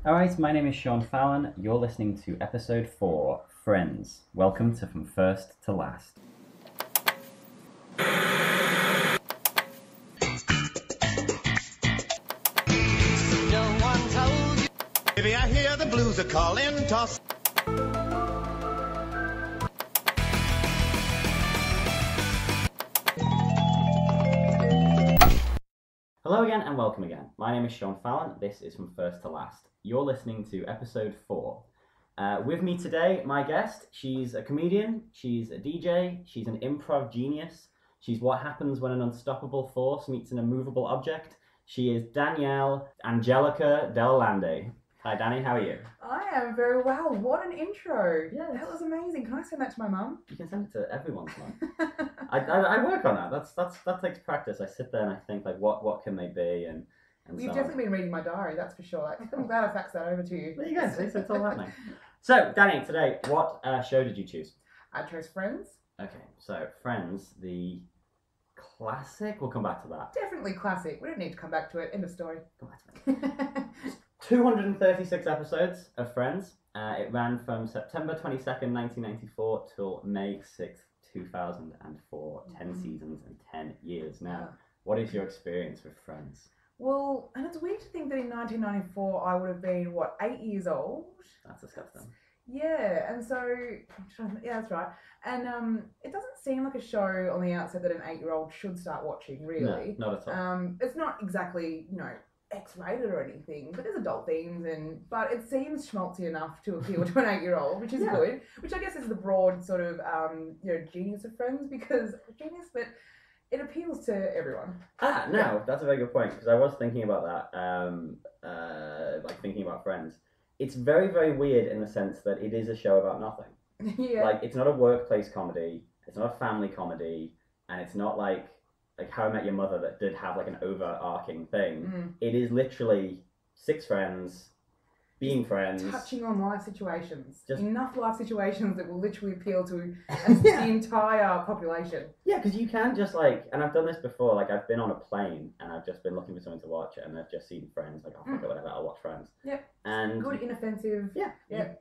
Alright, my name is Sean Fallon. You're listening to episode 4, Friends. Welcome to From First to Last. No one told you. Baby, I hear the blues are calling. Toss. Hello again and welcome again. My name is Sean Fallon. This is From First to Last. You're listening to episode 4. With me today, my guest, she's a comedian, she's a DJ, she's an improv genius, she's what happens when an unstoppable force meets an immovable object. She is Danielle Angelica Delalande. Hi Danny, how are you? I am very well. What an intro. Yeah, That was amazing. Can I send that to my mum? You can send it to everyone's mum. I work on that. That takes practice. I sit there and I think like what can they be and You've so definitely been reading my diary, that's for sure. I'm glad I faxed that over to you. there you go. See, so it's all happening. So Danny, today, what show did you choose? I chose Friends. Okay, so Friends, the classic. We'll come back to that. Definitely classic. We don't need to come back to it. End of story. Come back to that. 236 episodes of Friends. It ran from September 22nd, 1994 till May 6th, 2004. 10 seasons and 10 years. Now, what is your experience with Friends? Well, and it's weird to think that in 1994 I would have been, 8 years old? That's disgusting. Yeah, and so, yeah, that's right. And it doesn't seem like a show on the outset that an 8-year-old should start watching, really. No, not at all. It's not exactly, X-rated or anything, but there's adult themes, but it seems schmaltzy enough to appeal to an 8-year-old, which is good. Which I guess is the broad sort of genius of Friends, but it appeals to everyone. No, that's a very good point, because I was thinking about that, thinking about Friends. It's very, very weird in the sense that it is a show about nothing. Yeah. Like, it's not a workplace comedy, it's not a family comedy, and it's not like How I Met Your Mother that did have like an overarching thing. It is literally 6 friends being friends. Touching on life situations. Just enough life situations that will literally appeal to the entire population. Yeah, because you can just and I've done this before, I've been on a plane and I've just been looking for something to watch and I've just seen Friends, oh fuck it, whatever, I'll watch Friends. Yep. And good, inoffensive. Yeah.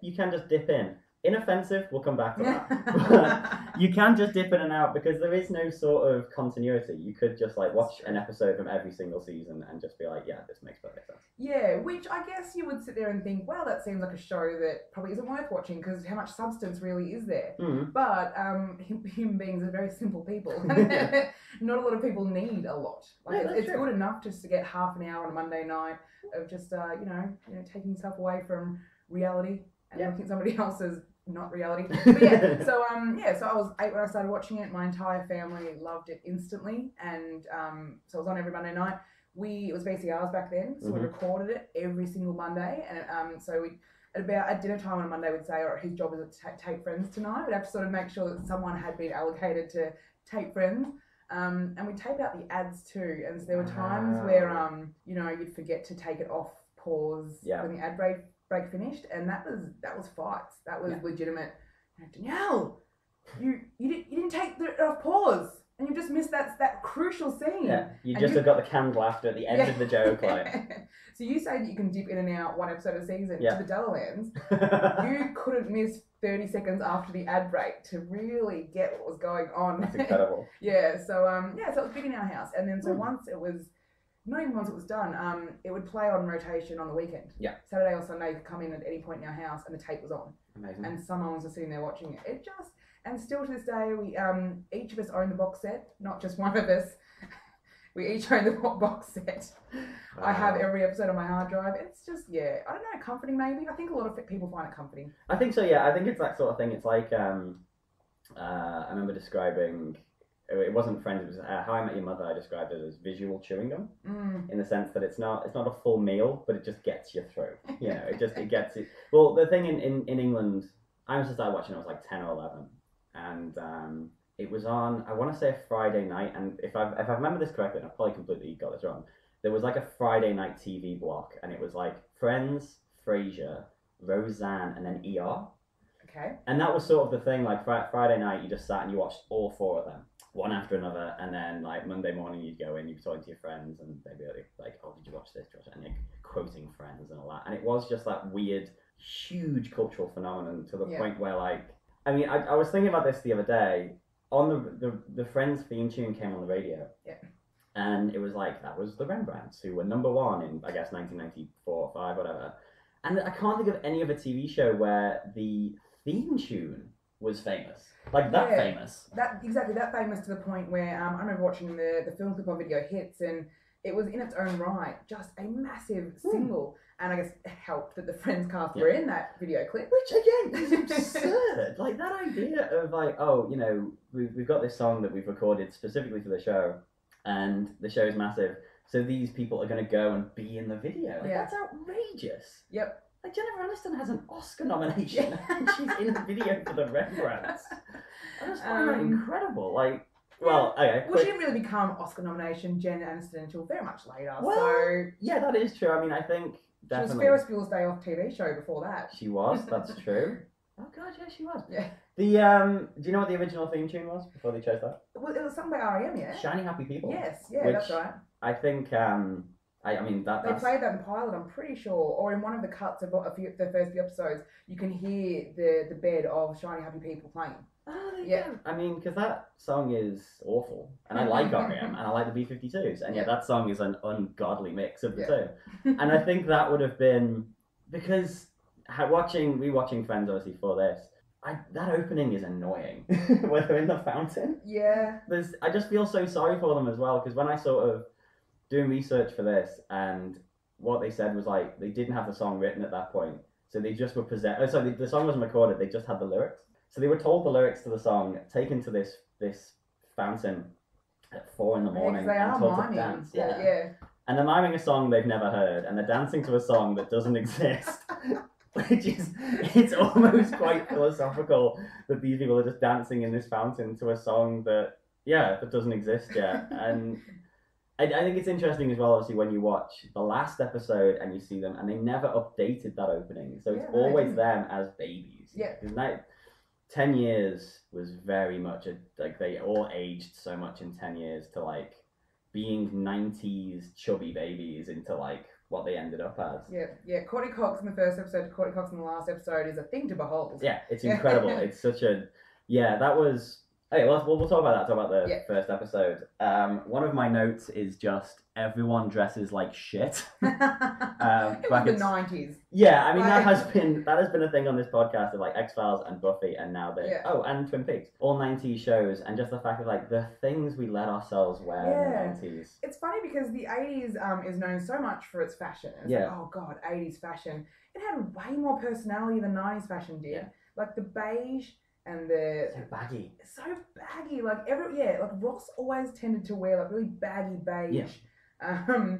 You can just dip in. Inoffensive, we'll come back to that. You can just dip in and out because there is no sort of continuity. You could just watch an episode from every single season and just be like, yeah, this makes perfect sense. Yeah, which I guess you would sit there and think, well, that seems like a show that probably isn't worth watching because how much substance really is there? But human beings are very simple people. Not a lot of people need a lot. It's good enough just to get half an hour on a Monday night of just taking yourself away from reality and looking at somebody else's not reality. But so I was 8 when I started watching it. My entire family loved it instantly, and so it was on every Monday night. It was VCRs back then, so we recorded it every single Monday, and so we at dinner time on a Monday we'd say, all right, whose job is it to tape Friends tonight? We'd have to sort of make sure that someone had been allocated to tape Friends. And we'd tape out the ads too, and so there were times where you'd forget to take it off pause when the ad break finished, and that was fights. That was legitimate. Danielle, you didn't take it off pause, and you just missed that crucial scene. Yeah, you just have got the canned laughter at the end of the joke. So you say that you can dip in and out one episode a season to the Delalands. You couldn't miss 30 seconds after the ad break to really get what was going on. That's incredible. So it was big in our house, and then so once it was. Not even once it was done, it would play on rotation on the weekend. Yeah. Saturday or Sunday, you could come in at any point in our house and the tape was on. Amazing. And someone was just sitting there watching it. And still to this day, we each of us own the box set, not just one of us. We each own the box set. Wow. I have every episode on my hard drive. It's just, I don't know, comforting maybe. I think a lot of people find it comforting. I think so, yeah. I think it's that sort of thing. It's like, I remember describing... It wasn't Friends. It was How I Met Your Mother. I described it as visual chewing gum, in the sense that it's not a full meal, but it just gets you through. It gets it. Well, the thing in England, I must have started watching. I was like 10 or 11, and it was on. I want to say a Friday night, and if I remember this correctly, and I probably completely got this wrong, there was like a Friday night TV block, and it was like Friends, Frasier, Roseanne, and then ER. Okay. And that was sort of the thing. Like Friday night, you just sat and you watched all 4 of them, one after another, and then Monday morning you'd go in, you'd be talking to your friends, and they'd be like, oh, did you watch this? And you quoting Friends and all that, and it was just that weird, huge cultural phenomenon to the point where, like, I mean, I was thinking about this the other day. On the Friends theme tune came on the radio. Yeah. And it was like, that was the Rembrandts, who were #1 in, I guess, 1994 or 5, whatever. And I can't think of any other TV show where the theme tune was famous. Like, that famous. Exactly, that famous to the point where I remember watching the film clip on Video Hits, and it was in its own right just a massive single. And I guess it helped that the Friends cast were in that video clip. Which, again, is absurd. Like, that idea of, like, oh, you know, we've got this song that we've recorded specifically for the show, and the show is massive, so these people are going to go and be in the video. Like, that's outrageous. Yep. Like, Jennifer Aniston has an Oscar nomination, and she's in the video for the Rembrandts. I just find that incredible. Like, well, okay. Well, she didn't really become Oscar nomination Jen Aniston until very much later. Well, so yeah, that is true. I mean, I think definitely. She was Ferris Bueller's Day Off TV show before that. She was. That's true. Oh god, yeah, she was. Yeah. The do you know what the original theme tune was before they chose that? Well, it was sung by R.E.M. Yeah. Shiny Happy People. Yes. Yeah, which that's right. I think I mean that they played that in pilot, I'm pretty sure, or in one of the cuts of the first few episodes, you can hear the bed of Shiny Happy People playing. Oh, yeah. I mean, because that song is awful, and I like R.E.M. and I like the B-52s, and yet that song is an ungodly mix of the two. And I think that would have been because watching Friends obviously for this. That opening is annoying. Where they're in the fountain. Yeah. I just feel so sorry for them as well, because when I sort of doing research for this, and what they said was like they didn't have the song written at that point, so they just were possessed. Oh, sorry, the song wasn't recorded. They just had the lyrics. So they were told the lyrics to the song, taken to this fountain at 4 a.m. and told to dance. Yeah. And they're miming a song they've never heard, and they're dancing to a song that doesn't exist. Which is, it's almost quite philosophical that these people are just dancing in this fountain to a song that doesn't exist yet. And I think it's interesting as well, obviously, when you watch the last episode and you see them, and they never updated that opening. So it's always them as babies. Yeah. Because 10 years was very much, they all aged so much in 10 years to, like, being 90s chubby babies into, like, what they ended up as. Yeah. Courtney Cox in the first episode, Courtney Cox in the last episode is a thing to behold. Yeah, it's incredible. It's such a... Yeah, that was... Okay, we'll talk about that. Talk about the first episode. One of my notes is just everyone dresses like shit. It was the 90s. Yeah, I mean that has been a thing on this podcast of like X-Files and Buffy, and now and Twin Peaks, all 90s shows, and just the fact of like the things we let ourselves wear in the 90s. It's funny because the 80s is known so much for its fashion. It's like, oh god, 80s fashion. It had way more personality than 90s fashion did. Yeah. Like the beige. And so baggy. Like like Ross always tended to wear like really baggy beige. Yeah.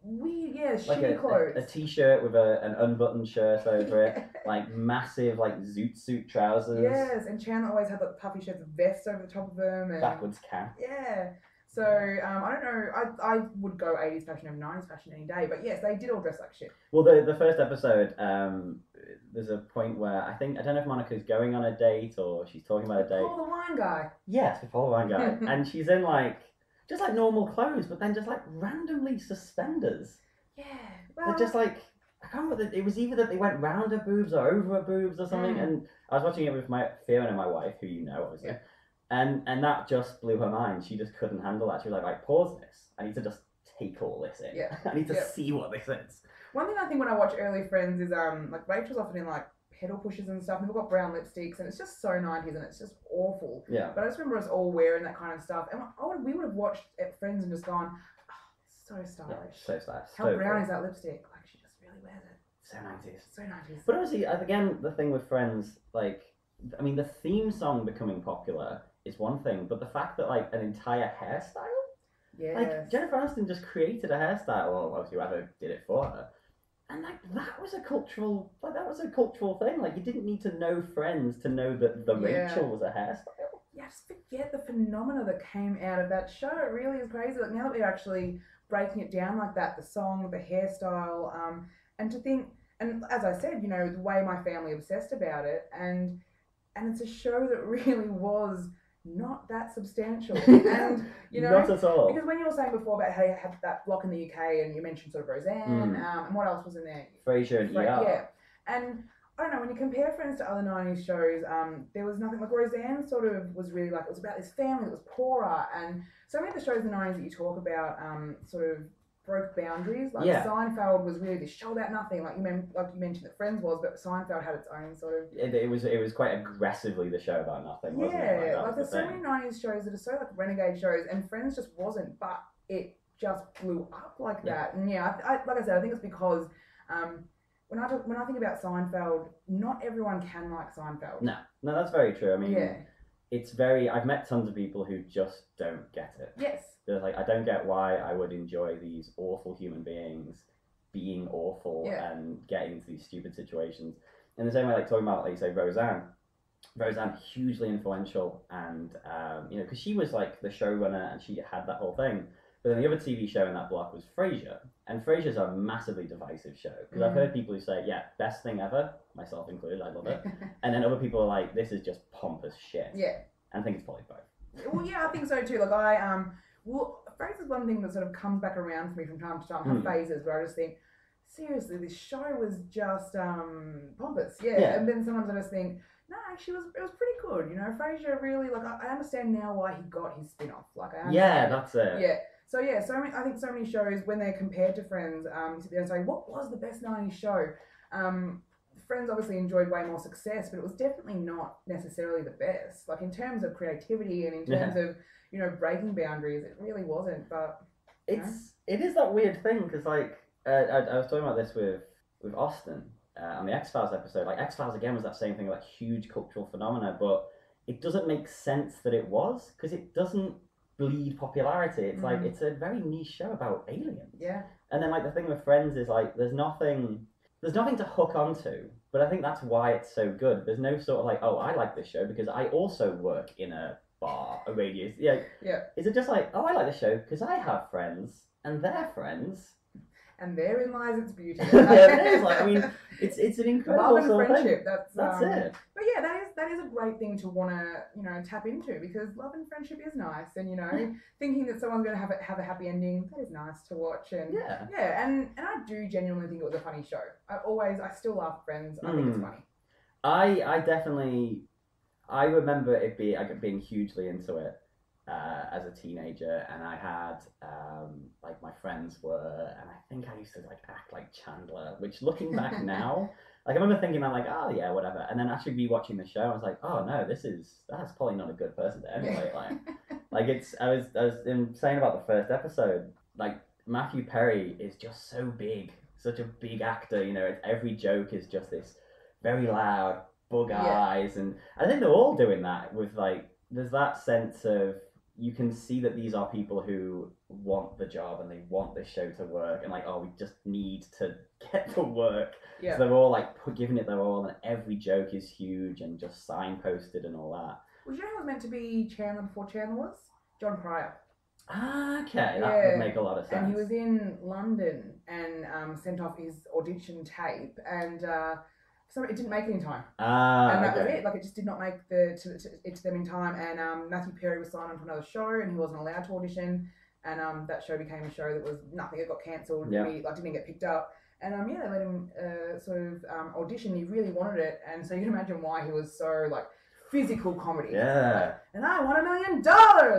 Shitty clothes. A t-shirt with an unbuttoned shirt over it, like massive like zoot suit trousers. Yes, and Chandler always had like puffy shirts with vests over the top of them and backwards cap. Yeah. So I don't know. I would go 80s fashion over 90s fashion any day, but yes, they did all dress like shit. Well, the first episode, there's a point where I don't know if Monica's going on a date or she's talking about a date. Paul the wine guy. Yes, with Paul the wine guy, and she's in like just like normal clothes, but then just like randomly suspenders. Yeah, well, they're just like I can't remember. It was either that they went round her boobs or over her boobs or something. And I was watching it with Fiona, my wife, who you know obviously. Yeah. And that just blew her mind. She just couldn't handle that. She was like, pause this. I need to just take all this in. Yeah. I need to see what this is. One thing I think when I watch early Friends is like Rachel's often in like pedal pushers and stuff, and they've got brown lipsticks, and it's just so 90s, and it's just awful. Yeah. But I just remember us all wearing that kind of stuff, and we would have watched Friends and just gone, oh, so stylish. Yeah, so stylish. How brown is that lipstick? Like she just really wears it. So 90s. So 90s. But obviously, again, the thing with Friends, like, I mean, the theme song becoming popular is one thing, but the fact that like an entire hairstyle, like Jennifer Aniston just created a hairstyle, or obviously whoever did it for her, and like that was a cultural thing. Like you didn't need to know Friends to know that the Rachel was a hairstyle. Yeah, just forget the phenomena that came out of that show. It really is crazy. Like now that we're actually breaking it down like that, the song, the hairstyle, and to think, and as I said, you know, the way my family obsessed about it, and it's a show that really was not that substantial. And, you know, not at all. Because when you were saying before about how you had that block in the UK and you mentioned sort of Roseanne, and what else was in there? Frasier and ER. Yeah. And I don't know, when you compare Friends to other 90s shows, there was nothing like Roseanne sort of was really like, it was about this family that was poorer, and so many of the shows in the 90s that you talk about sort of broke boundaries. Like Seinfeld was really this show about nothing, like you mentioned that Friends was, but Seinfeld had its own sort of... It was quite aggressively the show about nothing, wasn't it? Like there's so many 90s shows that are so like renegade shows, and Friends just wasn't, but it just blew up like that. And I like I said, I think it's because... When I think about Seinfeld, not everyone can like Seinfeld. No, that's very true. I mean, it's very... I've met tons of people who just don't get it. Yes. They're like, I don't get why I would enjoy these awful human beings being awful and getting into these stupid situations. In the same way, like talking about, like you say, Roseanne, hugely influential, and you know, because she was like the showrunner and she had that whole thing. But then the other TV show in that block was Frasier, and Frasier's a massively divisive show, because I've heard people who say, yeah, best thing ever, myself included, I love it, and then other people are like, this is just pompous shit. Yeah. And I think it's probably both. Well, yeah, I think so too. Like well, Frasier's one thing that sort of comes back around for me from time to time. I have phases where I just think, seriously, this show was just pompous. Yeah. And then sometimes I just think, no, actually, it was pretty good. You know, Frasier really, like, I understand now why he got his spin-off. Like, I understand. That's it. Yeah. So I think so many shows, when they're compared to Friends, you sit there and say, what was the best 90s show? Friends obviously enjoyed way more success, but it was definitely not necessarily the best. Like, in terms of creativity and in terms of, you know, breaking boundaries, it really wasn't. But it is that weird thing, because like I was talking about this with Austin on the X-Files episode. Like, X-Files again was that same thing, like huge cultural phenomena, but it doesn't make sense that it was, because it doesn't bleed popularity. It's like, it's a very niche show about aliens. Yeah. And then like the thing with Friends is like, there's nothing to hook onto, but I think that's why it's so good. There's no sort of like, oh, I like this show because I also work in a bar, a radio. Yeah. Is it just like, oh, I like this show because I have friends and they're friends, and therein lies its beauty. It is. Like, I mean, it's an incredible love and sort friendship. Of thing. That's it. But yeah, that is a great thing to want to, you know, tap into, because love and friendship is nice, and you know, thinking that someone's going to have a happy ending, that is nice to watch. And and I do genuinely think it was a funny show. I still love Friends. I think it's funny. I remember it being hugely into it as a teenager, and I had like my friends were, and I think I used to like act like Chandler, which looking back now, like I remember thinking, I'm like, oh yeah, whatever, and then actually rewatching the show, I was like, oh no, that's probably not a good person to emulate. Like I was saying about the first episode, like Matthew Perry is just so big, such a big actor, you know, every joke is just this very loud bug eyes, and I think they're all doing that with like, there's that sense of, you can see that these are people who want the job and they want this show to work, and like, oh, we just need to get to work. So they're all like giving it their all, and every joke is huge and just signposted and all that. Well, you know who was meant to be Chandler before Chandler was? John Pryor. Okay, that would make a lot of sense. And he was in London and sent off his audition tape, and so it didn't make it in time. And that was it. Like, it just did not make it to them in time. And Matthew Perry was signed on to another show, and he wasn't allowed to audition. And that show became a show that was nothing. It got cancelled. Didn't get picked up. And they let him audition. He really wanted it, and so you can imagine why he was so like physical comedy. Yeah. Like, and I want $1 million.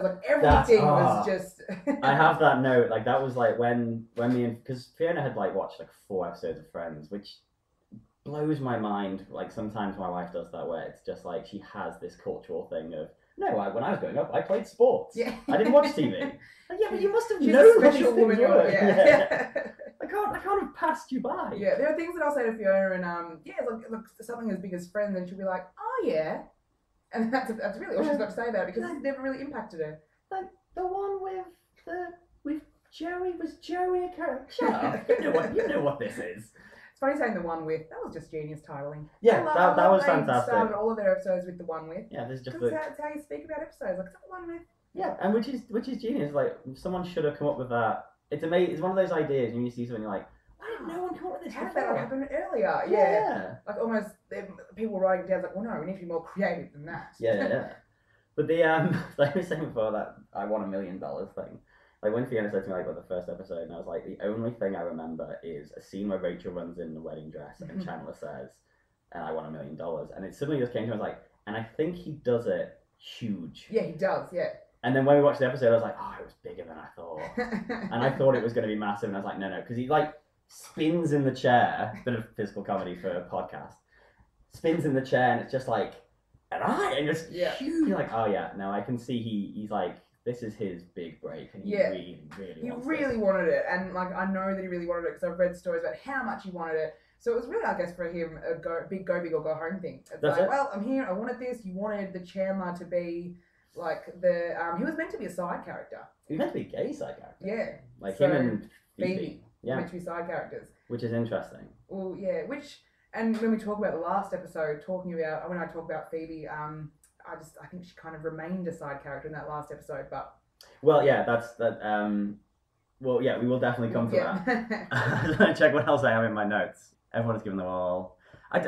Like, everything was just. I have that note. Like, that was like when me and, because Fiona had like watched like 4 episodes of Friends, which blows my mind. Like, sometimes my wife does that, where it's just like she has this cultural thing of, no, when I was growing up, I played sports. Yeah. I didn't watch TV. Like, yeah, but you must have known what these things were. Yeah. I can't have passed you by. Yeah, there are things that I'll say to Fiona, and look, something as big as Friends, and she'll be like, oh yeah, and that's really all she's got to say about it, because it's never really impacted her. Like the one with Joey, was Joey a character? Shut up! You know what this is. It's funny saying the one with. That was just genius titling. Yeah, that was fantastic. Started all of their episodes with the one with. Yeah, this is just that's how you speak about episodes. Like, it's the one with. Yeah, and which is genius. Like, someone should have come up with that. It's amazing. It's one of those ideas, and you see something, you're like, why did no one come up with this? How did that happen earlier? Yeah. Like, almost people writing down like, well, no, we need to be more creative than that. Yeah. But the like I was saying before, that I want $1 million thing. Like when Fiona said to me like about the first episode, and I was like, the only thing I remember is a scene where Rachel runs in the wedding dress and Chandler says, "And I want $1 million," and it suddenly just came to me. I was like, and I think he does it huge. Yeah, he does. Yeah. And then when we watched the episode, I was like, oh, it was bigger than I thought, and I thought it was going to be massive, and I was like, no, because he like spins in the chair. Bit of physical comedy for a podcast. Spins in the chair, and it's just like, and just huge. You're like, oh yeah, no, I can see he's like. This is his big break, and he really wanted it, and like I know that he really wanted it because I've read stories about how much he wanted it. So it was really, I guess, for him a go big or go home thing. It's That's like, it. well, I'm here. I wanted this. You wanted the Chandler to be like the he was meant to be a side character. He was meant to be a gay side character. Yeah, like him and Phoebe. Yeah, meant to be side characters. Which is interesting. Well, yeah, and when we talk about the last episode, when I talk about Phoebe, I think she kind of remained a side character in that last episode, but. Well, yeah, well, yeah, we will definitely come to that. I'm trying to check what else I have in my notes. Everyone's given them all.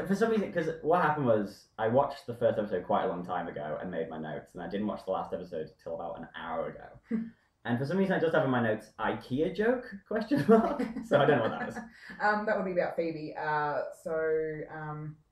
For some reason, because what happened was I watched the first episode quite a long time ago and made my notes, and I didn't watch the last episode until about an hour ago. And for some reason, I just have in my notes IKEA joke ? So I don't know what that is. That would be about Phoebe.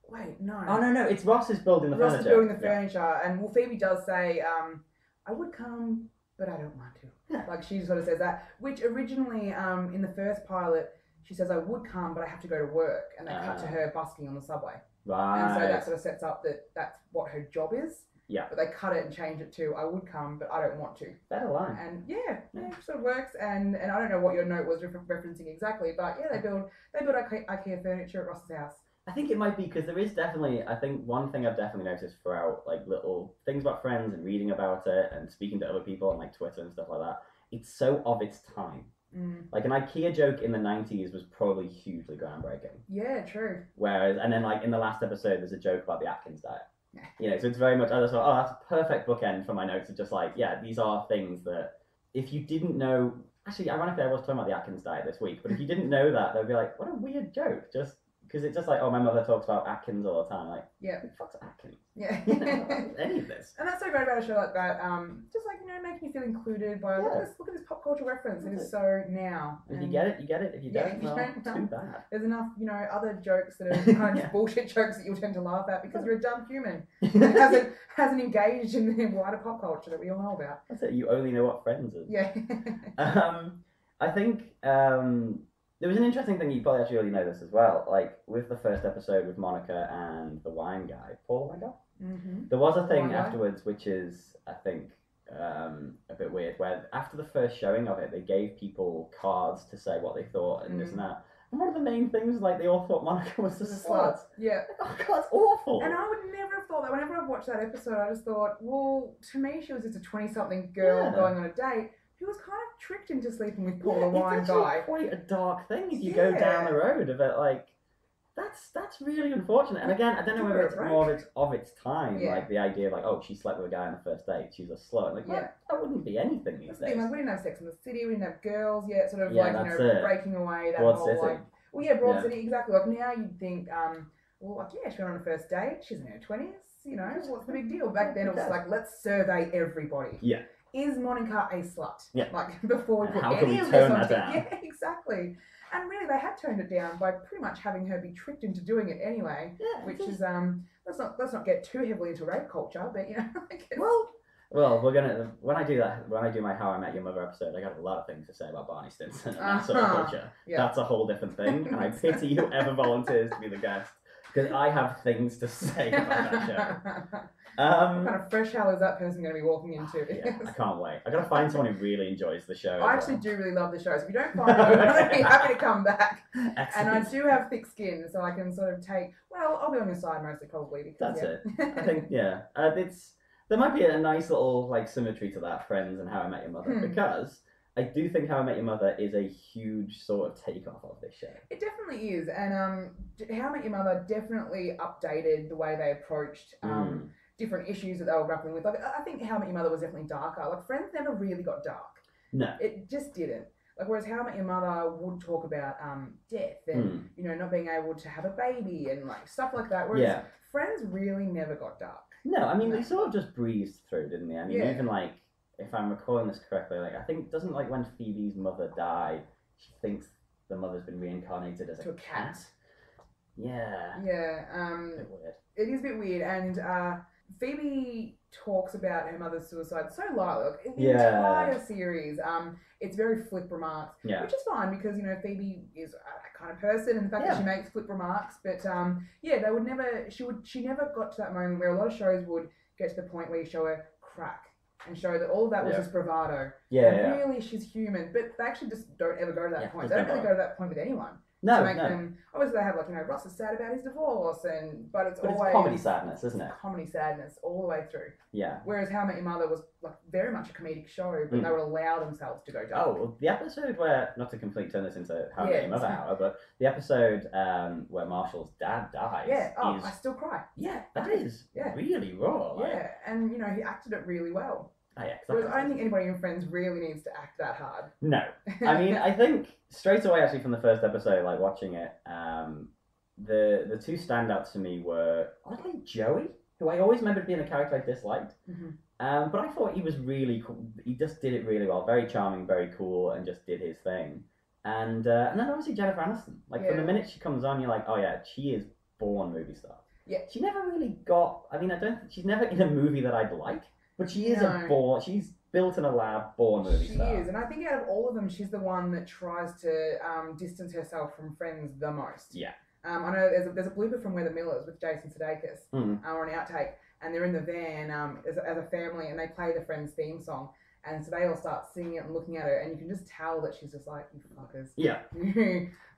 Wait, no. Oh, no, it's Ross is building the furniture. Ross is building the furniture, and Phoebe does say, I would come, but I don't want to. Yeah. Like, she sort of says that, which originally, in the first pilot, she says, I would come, but I have to go to work, and they cut to her busking on the subway. Right. And so that sort of sets up that that's what her job is. Yeah. But they cut it and change it to, I would come, but I don't want to. Better line. And it sort of works. And I don't know what your note was referencing exactly, but yeah, they build IKEA furniture at Ross's house. I think it might be because there is definitely, I think one thing I've definitely noticed throughout, like, little things about Friends and reading about it and speaking to other people on, like, Twitter and stuff like that, it's so of its time. Like, an IKEA joke in the 90s was probably hugely groundbreaking. Yeah, true. Whereas, and then, like, in the last episode, there's a joke about the Atkins diet. You know, so it's very much, I just thought, oh, that's a perfect bookend for my notes of just like, yeah, these are things that if you didn't know, actually, ironically, I was talking about the Atkins diet this week, but if you didn't know that, they'd be like, what a weird joke, just because it's just like, oh, my mother talks about Atkins all the time, like, yeah, who the fuck's Atkins? Yeah. You know, any of this. And that's so great about a show like that, just like, you know, making you feel included by, look at this pop culture reference, it is so now. If you get it, you get it. If you don't, well, too bad. There's enough, you know, other jokes that are kind of bullshit jokes that you'll tend to laugh at because you're a dumb human who hasn't engaged in the wider pop culture that we all know about. That's it, you only know what Friends is. Yeah. I think, there was an interesting thing, you probably actually already know this as well, like with the first episode with Monica and the wine guy, Paul Wine guy, there was a thing afterwards which is, I think, a bit weird, where after the first showing of it, they gave people cards to say what they thought and this and that. And one of the main things was like they all thought Monica was a slut. Yeah. Oh God, that's awful. And I would never have thought that. Whenever I've watched that episode, I just thought, well, to me, she was just a 20-something girl going on a date who was kind of tricked into sleeping with Paul, the wine guy. It's quite a dark thing if you go down the road of it. Like, that's really unfortunate. And again, I don't know whether it's more of its time, like the idea of like, oh, she slept with a guy on the first date, she's a slut. Like, that wouldn't be anything these days. Like, we didn't have Sex in the City, we didn't have girls yet, sort of like, you know, breaking away that whole City. like, well, yeah, Broad City, exactly. Like now you'd think, well, like, yeah, she went on a first date, she's in her 20s, you know, what's the big deal? Back then it was like, let's survey everybody. Yeah. Is Monica a slut? Yeah. Like, before we put how any can we of turn this that on down? Yeah, exactly. And really, they had turned it down by pretty much having her be tricked into doing it anyway. Yeah. Which is let's not get too heavily into rape culture, but you know, well, we're gonna when I do my How I Met Your Mother episode, I got a lot of things to say about Barney Stinson and that sort of culture. Yeah. That's a whole different thing, and I pity whoever volunteers to be the guest because I have things to say about that show. What kind of fresh hell is that person going to be walking into? Yeah, I can't wait. I've got to find someone who really enjoys the show. I actually do really love the show, so if you don't find it, I'm be happy to come back. Excellent. And I do have thick skin, so I can sort of take, well, I'll be on your side mostly probably. Because, that's it. I think, there might be a nice little like symmetry to that, Friends and How I Met Your Mother, because I do think How I Met Your Mother is a huge sort of takeoff of this show. It definitely is, and How I Met Your Mother definitely updated the way they approached different issues that they were grappling with. Like, I think How I Met Your Mother was definitely darker. Like, Friends never really got dark. No. It just didn't. Like, whereas How I Met Your Mother would talk about death and, you know, not being able to have a baby and, like, stuff like that. Whereas Friends really never got dark. No, I mean, No. they sort of just breezed through, didn't they? I mean, Yeah. even like, if I'm recalling this correctly, like, I think, doesn't like when Phoebe's mother died, she thinks the mother's been reincarnated as To a a cat. Yeah. Yeah, A bit weird. it is a bit weird, and Phoebe talks about her mother's suicide so lightly. Like, in the entire series, it's very flip remarks, which is fine because Phoebe is a kind of person, and the fact that she makes flip remarks. But they would never. She never got to that moment where a lot of shows would get to the point where you show her crack and show that all of that was just bravado. Really, she's human, but they actually just don't ever go to that point. They don't really go to that point with anyone. No, to make them, obviously they have like, Ross is sad about his divorce, but it's always comedy sadness, isn't it? Comedy sadness all the way through. Yeah. Whereas How I Met Your Mother was like very much a comedic show, but they would allow themselves to go dark. Oh, well, the episode where, not to completely turn this into How I Met Your Mother hour, but the episode where Marshall's dad dies. Yeah. Oh, I still cry. Yeah, that is really raw. Like. Yeah, and he acted it really well. Oh, yeah, Whereas I don't think anybody in Friends really needs to act that hard. No. I mean, I think straight away, actually, from the first episode, like watching it, the two standouts to me were, oddly, Joey, who I always remembered being a character I disliked. Mm-hmm. But I thought he was really cool. He just did it really well. Very charming, very cool, and just did his thing. And then obviously Jennifer Aniston. Like, from the minute she comes on, you're like, oh yeah, she is born movie star. Yeah. She never really got, I mean, she's never in a movie that I'd like. But she is she's built in a lab, born movie star. She is, and I think out of all of them, she's the one that tries to distance herself from Friends the most. Yeah. I know there's a blooper from We're the Millers with Jason Sudeikis, or an outtake, and they're in the van as a family, and they play the Friends theme song, and so they all start singing it and looking at her, and you can just tell that she's just like, you fuckers. Yeah.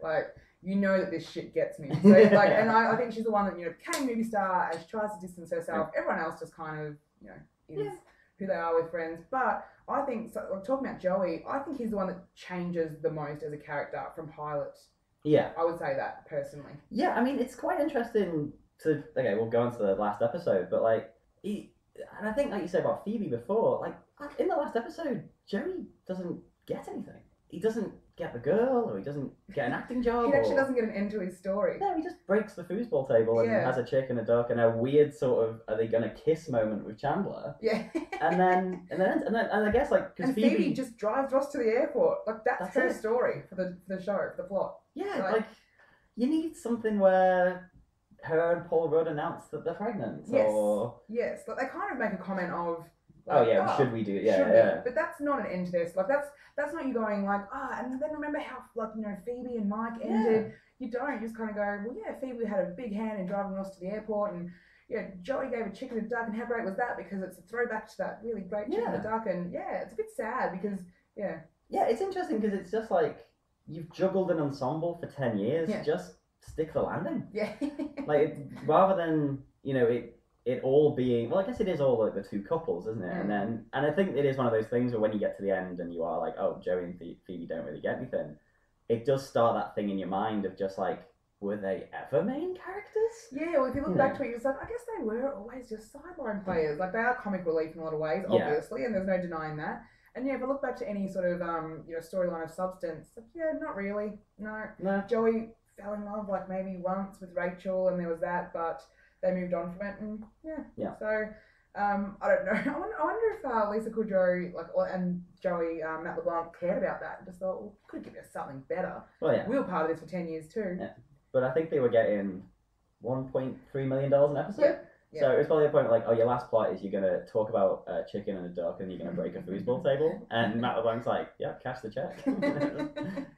Like, you know that this shit gets me. So, like, and I think she's the one that, became movie star, and she tries to distance herself. Everyone else just kind of, is who they are with Friends. But I think, talking about Joey, I think he's the one that changes the most as a character from pilot. Yeah. I would say that, personally. Yeah, I mean, it's quite interesting to, okay, we'll go on to the last episode, but like, and I think like you said about Phoebe before, like, in the last episode, Joey doesn't get anything. He doesn't get the girl, or he doesn't get an acting job. He actually doesn't get an end to his story. No, he just breaks the foosball table and has a chick and a duck and a weird sort of, are they gonna kiss moment with Chandler? Yeah. and then I guess like, because Phoebe just drives Ross to the airport. Like that's her story for the show, for the plot. Yeah, like you need something where her and Paul Rudd announce that they're pregnant. Yes. Or yes, like they kind of make a comment of. Like, should we do it? Yeah. But that's not an end to this. Like that's not you going like, and then remember how Phoebe and Mike ended. Yeah. You don't. You just kind of go, well, yeah, Phoebe had a big hand in driving Ross to the airport, and Joey gave a chicken and a duck, and how great was that? Because it's a throwback to that really great chicken and a duck, and it's a bit sad because Yeah, it's interesting because it's just like you've juggled an ensemble for 10 years. Yeah. Just stick the landing. Yeah. Like rather than it all being, well, I guess it is all like the two couples, isn't it? Mm. And I think it is one of those things where when you get to the end and you are like, oh, Joey and Phoebe don't really get anything, it does start that thing in your mind of just like, were they ever main characters? Yeah, well, if you look back to it, you're just like, I guess they were always just sideline players. Like, they are comic relief in a lot of ways, obviously, and there's no denying that. And if I look back to any sort of storyline of substance, like, not really. No. Joey fell in love like maybe once with Rachel, and there was that, but they moved on from it, and So I don't know. I wonder if Lisa Kudrow and Joey Matt LeBlanc cared about that and just thought, well, could give us something better. Well, yeah, we were part of this for 10 years too. Yeah. But I think they were getting $1.3 million an episode. Yeah. So it's probably the point like, oh, your last plot is you're gonna talk about a chicken and a duck, and you're gonna break a foosball table, and Matt LeBlanc's like, yeah, cash the check.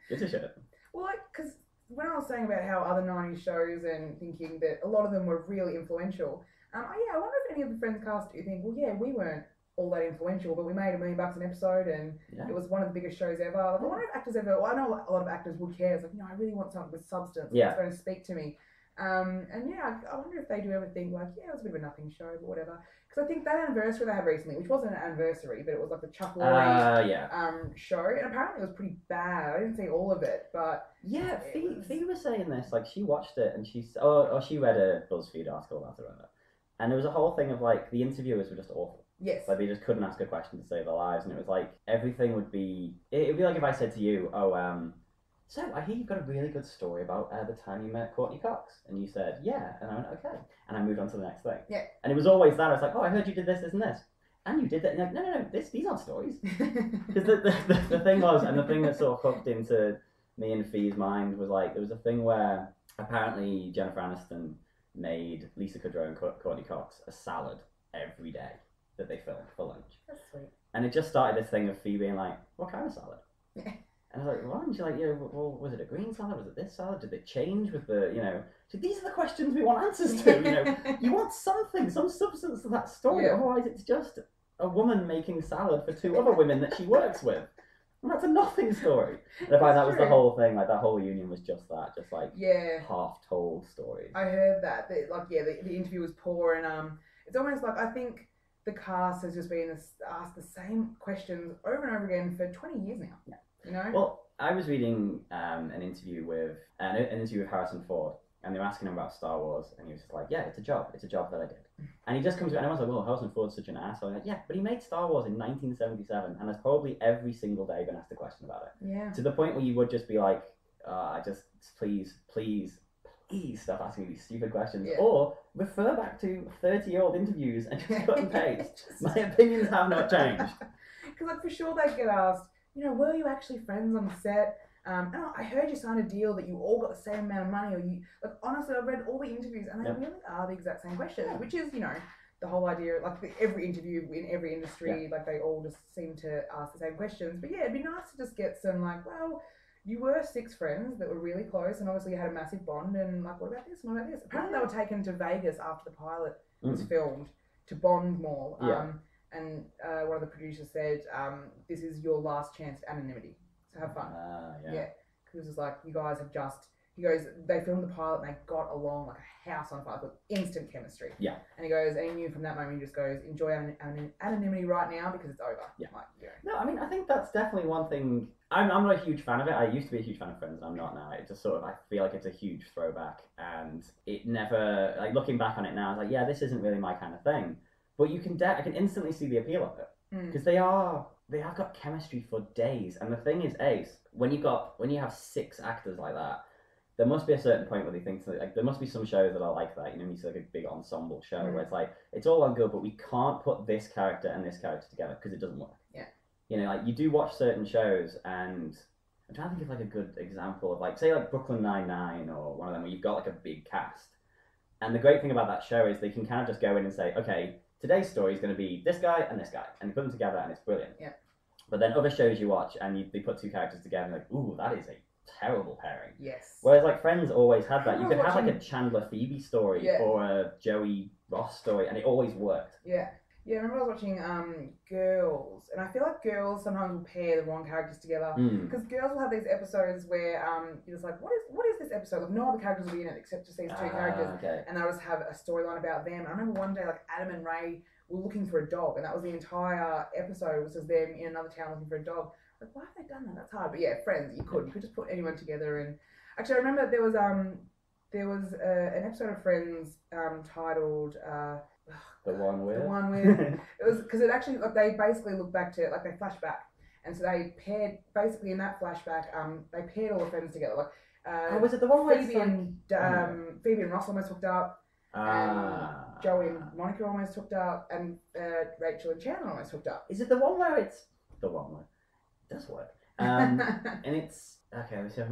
It's a shit. Well, because when I was saying about how other 90s shows and thinking that a lot of them were really influential, I wonder if any of the Friends cast do think, well, yeah, we weren't all that influential, but we made $1 million an episode, and it was one of the biggest shows ever. Like, I wonder if actors ever, well, I know a lot of actors would care. It's like, I really want something with substance that's going to speak to me. I wonder if they do ever think like, it was a bit of a nothing show, but whatever. Because I think that anniversary they had recently, which wasn't an anniversary, but it was like the Chuck Lorre show, and apparently it was pretty bad. I didn't see all of it, but Fee was saying this, like she watched it and she read a BuzzFeed article about it, and there was a whole thing of like the interviewers were just awful. Yes. Like they just couldn't ask a question to save their lives, and it was like everything would be. It'd be like if I said to you, so I hear you've got a really good story about the time you met Courtney Cox. And you said, yeah. And I went, okay. And I moved on to the next thing. Yeah. And it was always that. I was like, oh, I heard you did this, this, and this. And you did that. And you're like, no, these aren't stories. Because the thing was, and the thing that sort of hooked into me and Fee's mind was like, there was a thing where apparently Jennifer Aniston made Lisa Kudrow and Courtney Cox a salad every day that they filmed for lunch. That's sweet. And it just started this thing of Fee being like, what kind of salad? Yeah. And I was like, what? And she's like, well, was it a green salad? Was it this salad? Did they change with the, So these are the questions we want answers to, You want something, some substance to that story. Yeah. Otherwise it's just a woman making salad for two other women that she works with. And that's a nothing story. And I find that was the whole thing, like that whole union was just that, just like half-told stories. I heard that. The interview was poor, and it's almost like I think the cast has just been asked the same questions over and over again for 20 years now. Yeah. Well, I was reading an interview with Harrison Ford, and they were asking him about Star Wars, and he was just like, yeah, it's a job that I did. And he just comes to and I was like, well, Harrison Ford's such an ass. I was like, yeah, but he made Star Wars in 1977, and has probably every single day been asked a question about it. Yeah. To the point where you would just be like, please stop asking these stupid questions, or refer back to 30-year-old interviews and just cut and paste. My opinions have not changed. Because like for sure they get asked, were you actually friends on the set? And I heard you signed a deal that you all got the same amount of money, or you like honestly I've read all the interviews and they really are the exact same questions, which is the whole idea, like every interview in every industry, like they all just seem to ask the same questions. But yeah, it'd be nice to just get some like, well, you were 6 friends that were really close, and obviously you had a massive bond, and like, what about this? What about this? Apparently they were taken to Vegas after the pilot was filmed to bond more. And one of the producers said, this is your last chance at anonymity. So have fun. Yeah. Because it's like, you guys have just, he goes, they filmed the pilot and they got along like a house on fire, with instant chemistry. Yeah. And he goes, and he knew from that moment, he just goes, enjoy anonymity right now because it's over. Yeah. No, I mean, I think that's definitely one thing. I'm not a huge fan of it. I used to be a huge fan of Friends, and I'm not now. It just sort of, I feel like it's a huge throwback, and it never, like looking back on it now, I was like, yeah, this isn't really my kind of thing. But I can instantly see the appeal of it, because they have got chemistry for days. And the thing is, Ace, when you have 6 actors like that, there must be a certain point where they think, like, there must be some shows that are like that. You need like a big ensemble show where it's like, it's all on good, but we can't put this character and this character together because it doesn't work. Yeah. Like you do watch certain shows, and I'm trying to think of like a good example of like, say like Brooklyn Nine-Nine or one of them where you've got like a big cast. And the great thing about that show is they can kind of just go in and say, okay, today's story is going to be this guy, and you put them together, and it's brilliant. Yeah. But then other shows you watch, and they put 2 characters together, and like, ooh, that is a terrible pairing. Yes. Whereas like Friends always had that. You could have like a Chandler Phoebe story or a Joey Ross story, and it always worked. Yeah. Yeah, I remember I was watching Girls, and I feel like Girls sometimes will pair the wrong characters together, because Girls will have these episodes where you're just like, what is this episode? Like, no other characters will be in it except just these 2 characters, and they'll just have a storyline about them. And I remember one day, like, Adam and Ray were looking for a dog, and that was the entire episode, was just them in another town looking for a dog. Like, why have they done that? That's hard. But yeah, Friends, you could just put anyone together. And actually, I remember there was an episode of Friends titled The One With. It was because it actually, like, they basically look back to, like, they flash back, and so they paired, basically in that flashback, they paired all the friends together. Like, was it the one where Phoebe and Ross almost hooked up, and Joey and Monica almost hooked up, and Rachel and Chandler almost hooked up. Is it the one where it's the one where it does work? And it's okay. Let's see if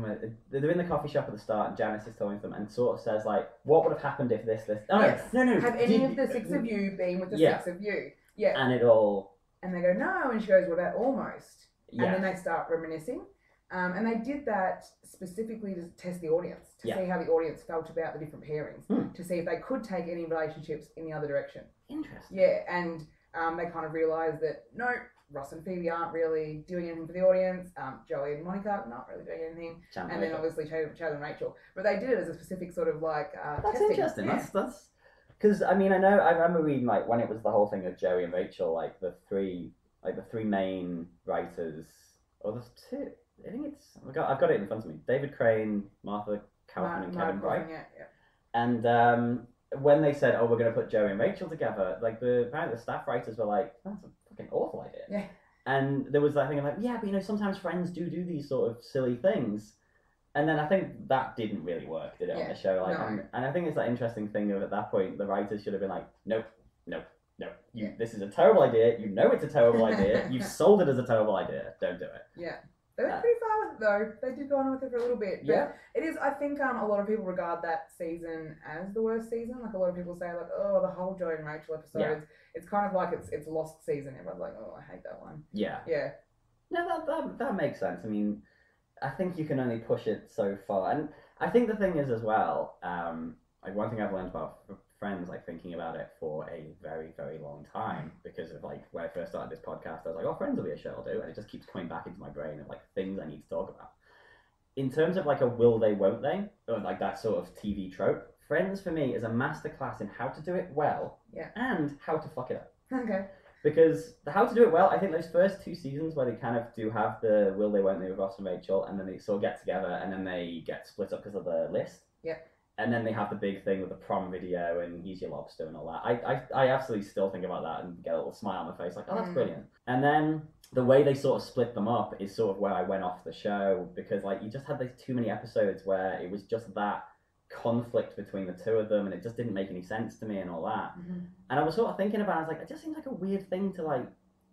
they're in the coffee shop at the start, and Janice is talking to them, and sort of says like, "What would have happened if this?" Oh, yes. No. Have any of the 6 of you been with the 6 of you? Yeah. And it all. And they go, no, and she goes, "What about almost?" Yeah. And then they start reminiscing. And they did that specifically to test the audience, to see how the audience felt about the different pairings, to see if they could take any relationships in the other direction. Interesting. Yeah, and they kind of realised that, no, Ross and Phoebe aren't really doing anything for the audience. Joey and Monica not really doing anything. And then obviously Chandler and Rachel. But they did it as a specific sort of like that's testing. Interesting. Yeah. That's because I mean I remember reading like when it was the whole thing of Joey and Rachel, like the three main writers, or there's 2. I think it's I've got it in front of me. David Crane, Martha Kaufman, and Kevin Bright. And when they said, "Oh, we're going to put Joey and Rachel together," like apparently the staff writers were like, "That's a fucking awful idea." Yeah. And there was that thing of like, yeah, but sometimes friends do these sort of silly things, And then I think that didn't really work, did it, on the show? Like, no. and I think it's that interesting thing of at that point, the writers should have been like, nope. This is a terrible idea. You know it's a terrible idea. You've sold it as a terrible idea. Don't do it. Yeah. They went pretty far with it, though. They did go on with it for a little bit. But it is, I think a lot of people regard that season as the worst season. Like, a lot of people say, like, oh, the whole Joey and Rachel episode, it's kind of like it's lost season. Everyone's like, oh, I hate that one. Yeah. Yeah. No, that makes sense. I mean, I think you can only push it so far. And I think the thing is as well, like one thing I've learned about Friends, like thinking about it for a very, very long time, because of like when I first started this podcast, I was like, oh, Friends will be a show I'll do, and it just keeps coming back into my brain of like things I need to talk about. In terms of like a will they, won't they, or like that sort of TV trope, Friends for me is a masterclass in how to do it well and how to fuck it up. Okay. Because the how to do it well, I think those first 2 seasons where they kind of do have the will they, won't they with Ross and Rachel, and then they sort of get together, and then they get split up because of the list. Yeah. And then they have the big thing with the prom video and He's Your Lobster and all that. I absolutely still think about that and get a little smile on my face, like, oh, that's brilliant. And then the way they sort of split them up is sort of where I went off the show, because like you just had these too many episodes where it was just that conflict between the two of them, and it just didn't make any sense to me and all that. And I was sort of thinking about it, I was like, it just seems like a weird thing to like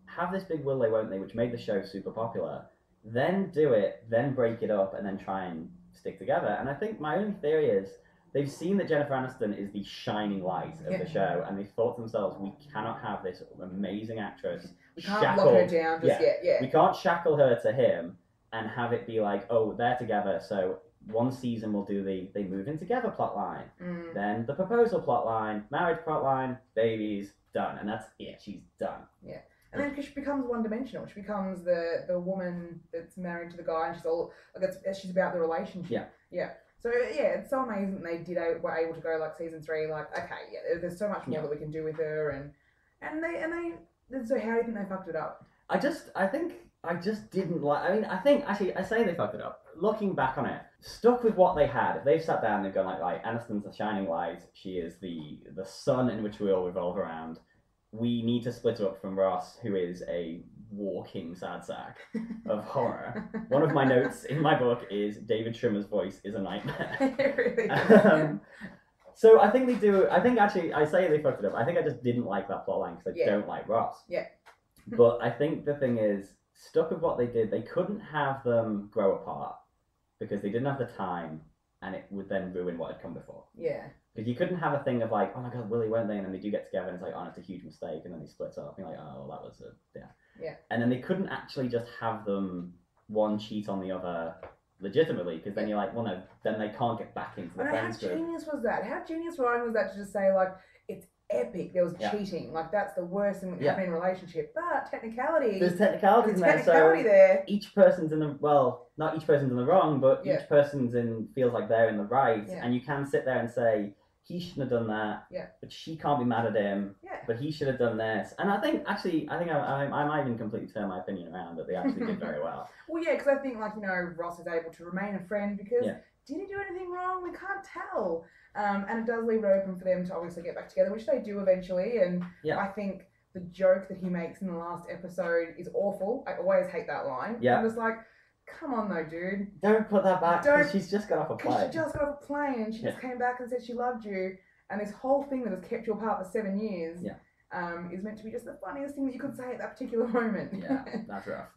have this big will they, won't they, which made the show super popular, then do it, then break it up, and then try and stick together. And I think my only theory is they've seen that Jennifer Aniston is the shining light of the show, and they thought to themselves, we cannot have this amazing actress we can't lock her down just yet. We can't shackle her to him and have it be like, oh, they're together, so one season we'll do they move in together plot line, then the proposal plot line, marriage plot line, babies, done. And that's it, she's done. Yeah. And then she becomes one-dimensional. She becomes the woman that's married to the guy, and she's all like she's about the relationship. Yeah. So yeah, it's so amazing they were able to go like season 3, like, okay, there's so much more that we can do with her, and they so how do you think they fucked it up? I think I just didn't like. I mean, I think actually I say they fucked it up. Looking back on it, stuck with what they had. If they've sat down and they've gone like, right, Aniston's the shining light. She is the sun in which we all revolve around. We need to split her up from Ross, who is a walking sad sack of horror. One of my notes in my book is David Schwimmer's voice is a nightmare. So I think they do. I think actually I say they fucked it up. I think I just didn't like that plotline because I don't like Ross. Yeah. But I think the thing is, stuck with what they did, they couldn't have them grow apart because they didn't have the time, and it would then ruin what had come before. Yeah. Because you couldn't have a thing of like, oh my god, Willie, weren't they? And then they do get together, and it's like, oh, it's a huge mistake, and then they split up. And you're like, oh, well, that was Yeah. And then they couldn't actually just have them one cheat on the other legitimately, because then you're like, well, no, then they can't get back into the friends group. How genius was that? How genius writing was that to just say like, it's epic, there was cheating, like that's the worst thing that can happen in a relationship, but technicality. There's technicality there. Each person's in the, well, not each person's in the wrong, but each person's feels like they're in the right, and you can sit there and say, he shouldn't have done that, but she can't be mad at him, but he should have done this. And I think I might even completely turn my opinion around that they actually did very well. Well, yeah, because I think like, Ross is able to remain a friend because did he do anything wrong? We can't tell. And it does leave it open for them to obviously get back together, which they do eventually. And I think the joke that he makes in the last episode is awful. I always hate that line. Yeah. I'm just like, come on though, dude. Don't put that back, because she's just got off a plane. She just got off a plane, and she just came back and said she loved you. And this whole thing that has kept you apart for 7 years is meant to be just the funniest thing that you could say at that particular moment. Yeah, that's rough.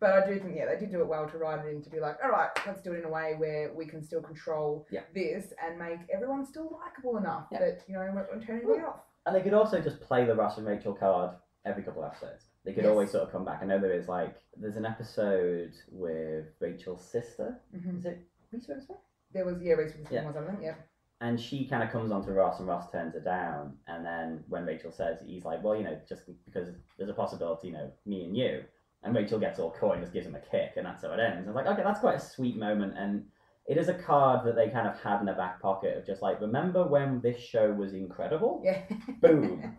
But I do think, they did do it well to write it in, to be like, all right, let's do it in a way where we can still control this and make everyone still likeable enough that, we're turning it off. And they could also just play the Ross and Rachel card every couple of episodes. They could always sort of come back. I know there's an episode with Rachel's sister. Is it Reese Witherspoon? There was, Reese Witherspoon was on them, And she kind of comes onto Ross, and Ross turns her down. And then when Rachel says, he's like, well, just because there's a possibility, me and you. And Rachel gets all coy and just gives him a kick, and that's how it ends. I was like, okay, that's quite a sweet moment. And it is a card that they kind of had in their back pocket of just like, remember when this show was incredible? Yeah. Boom.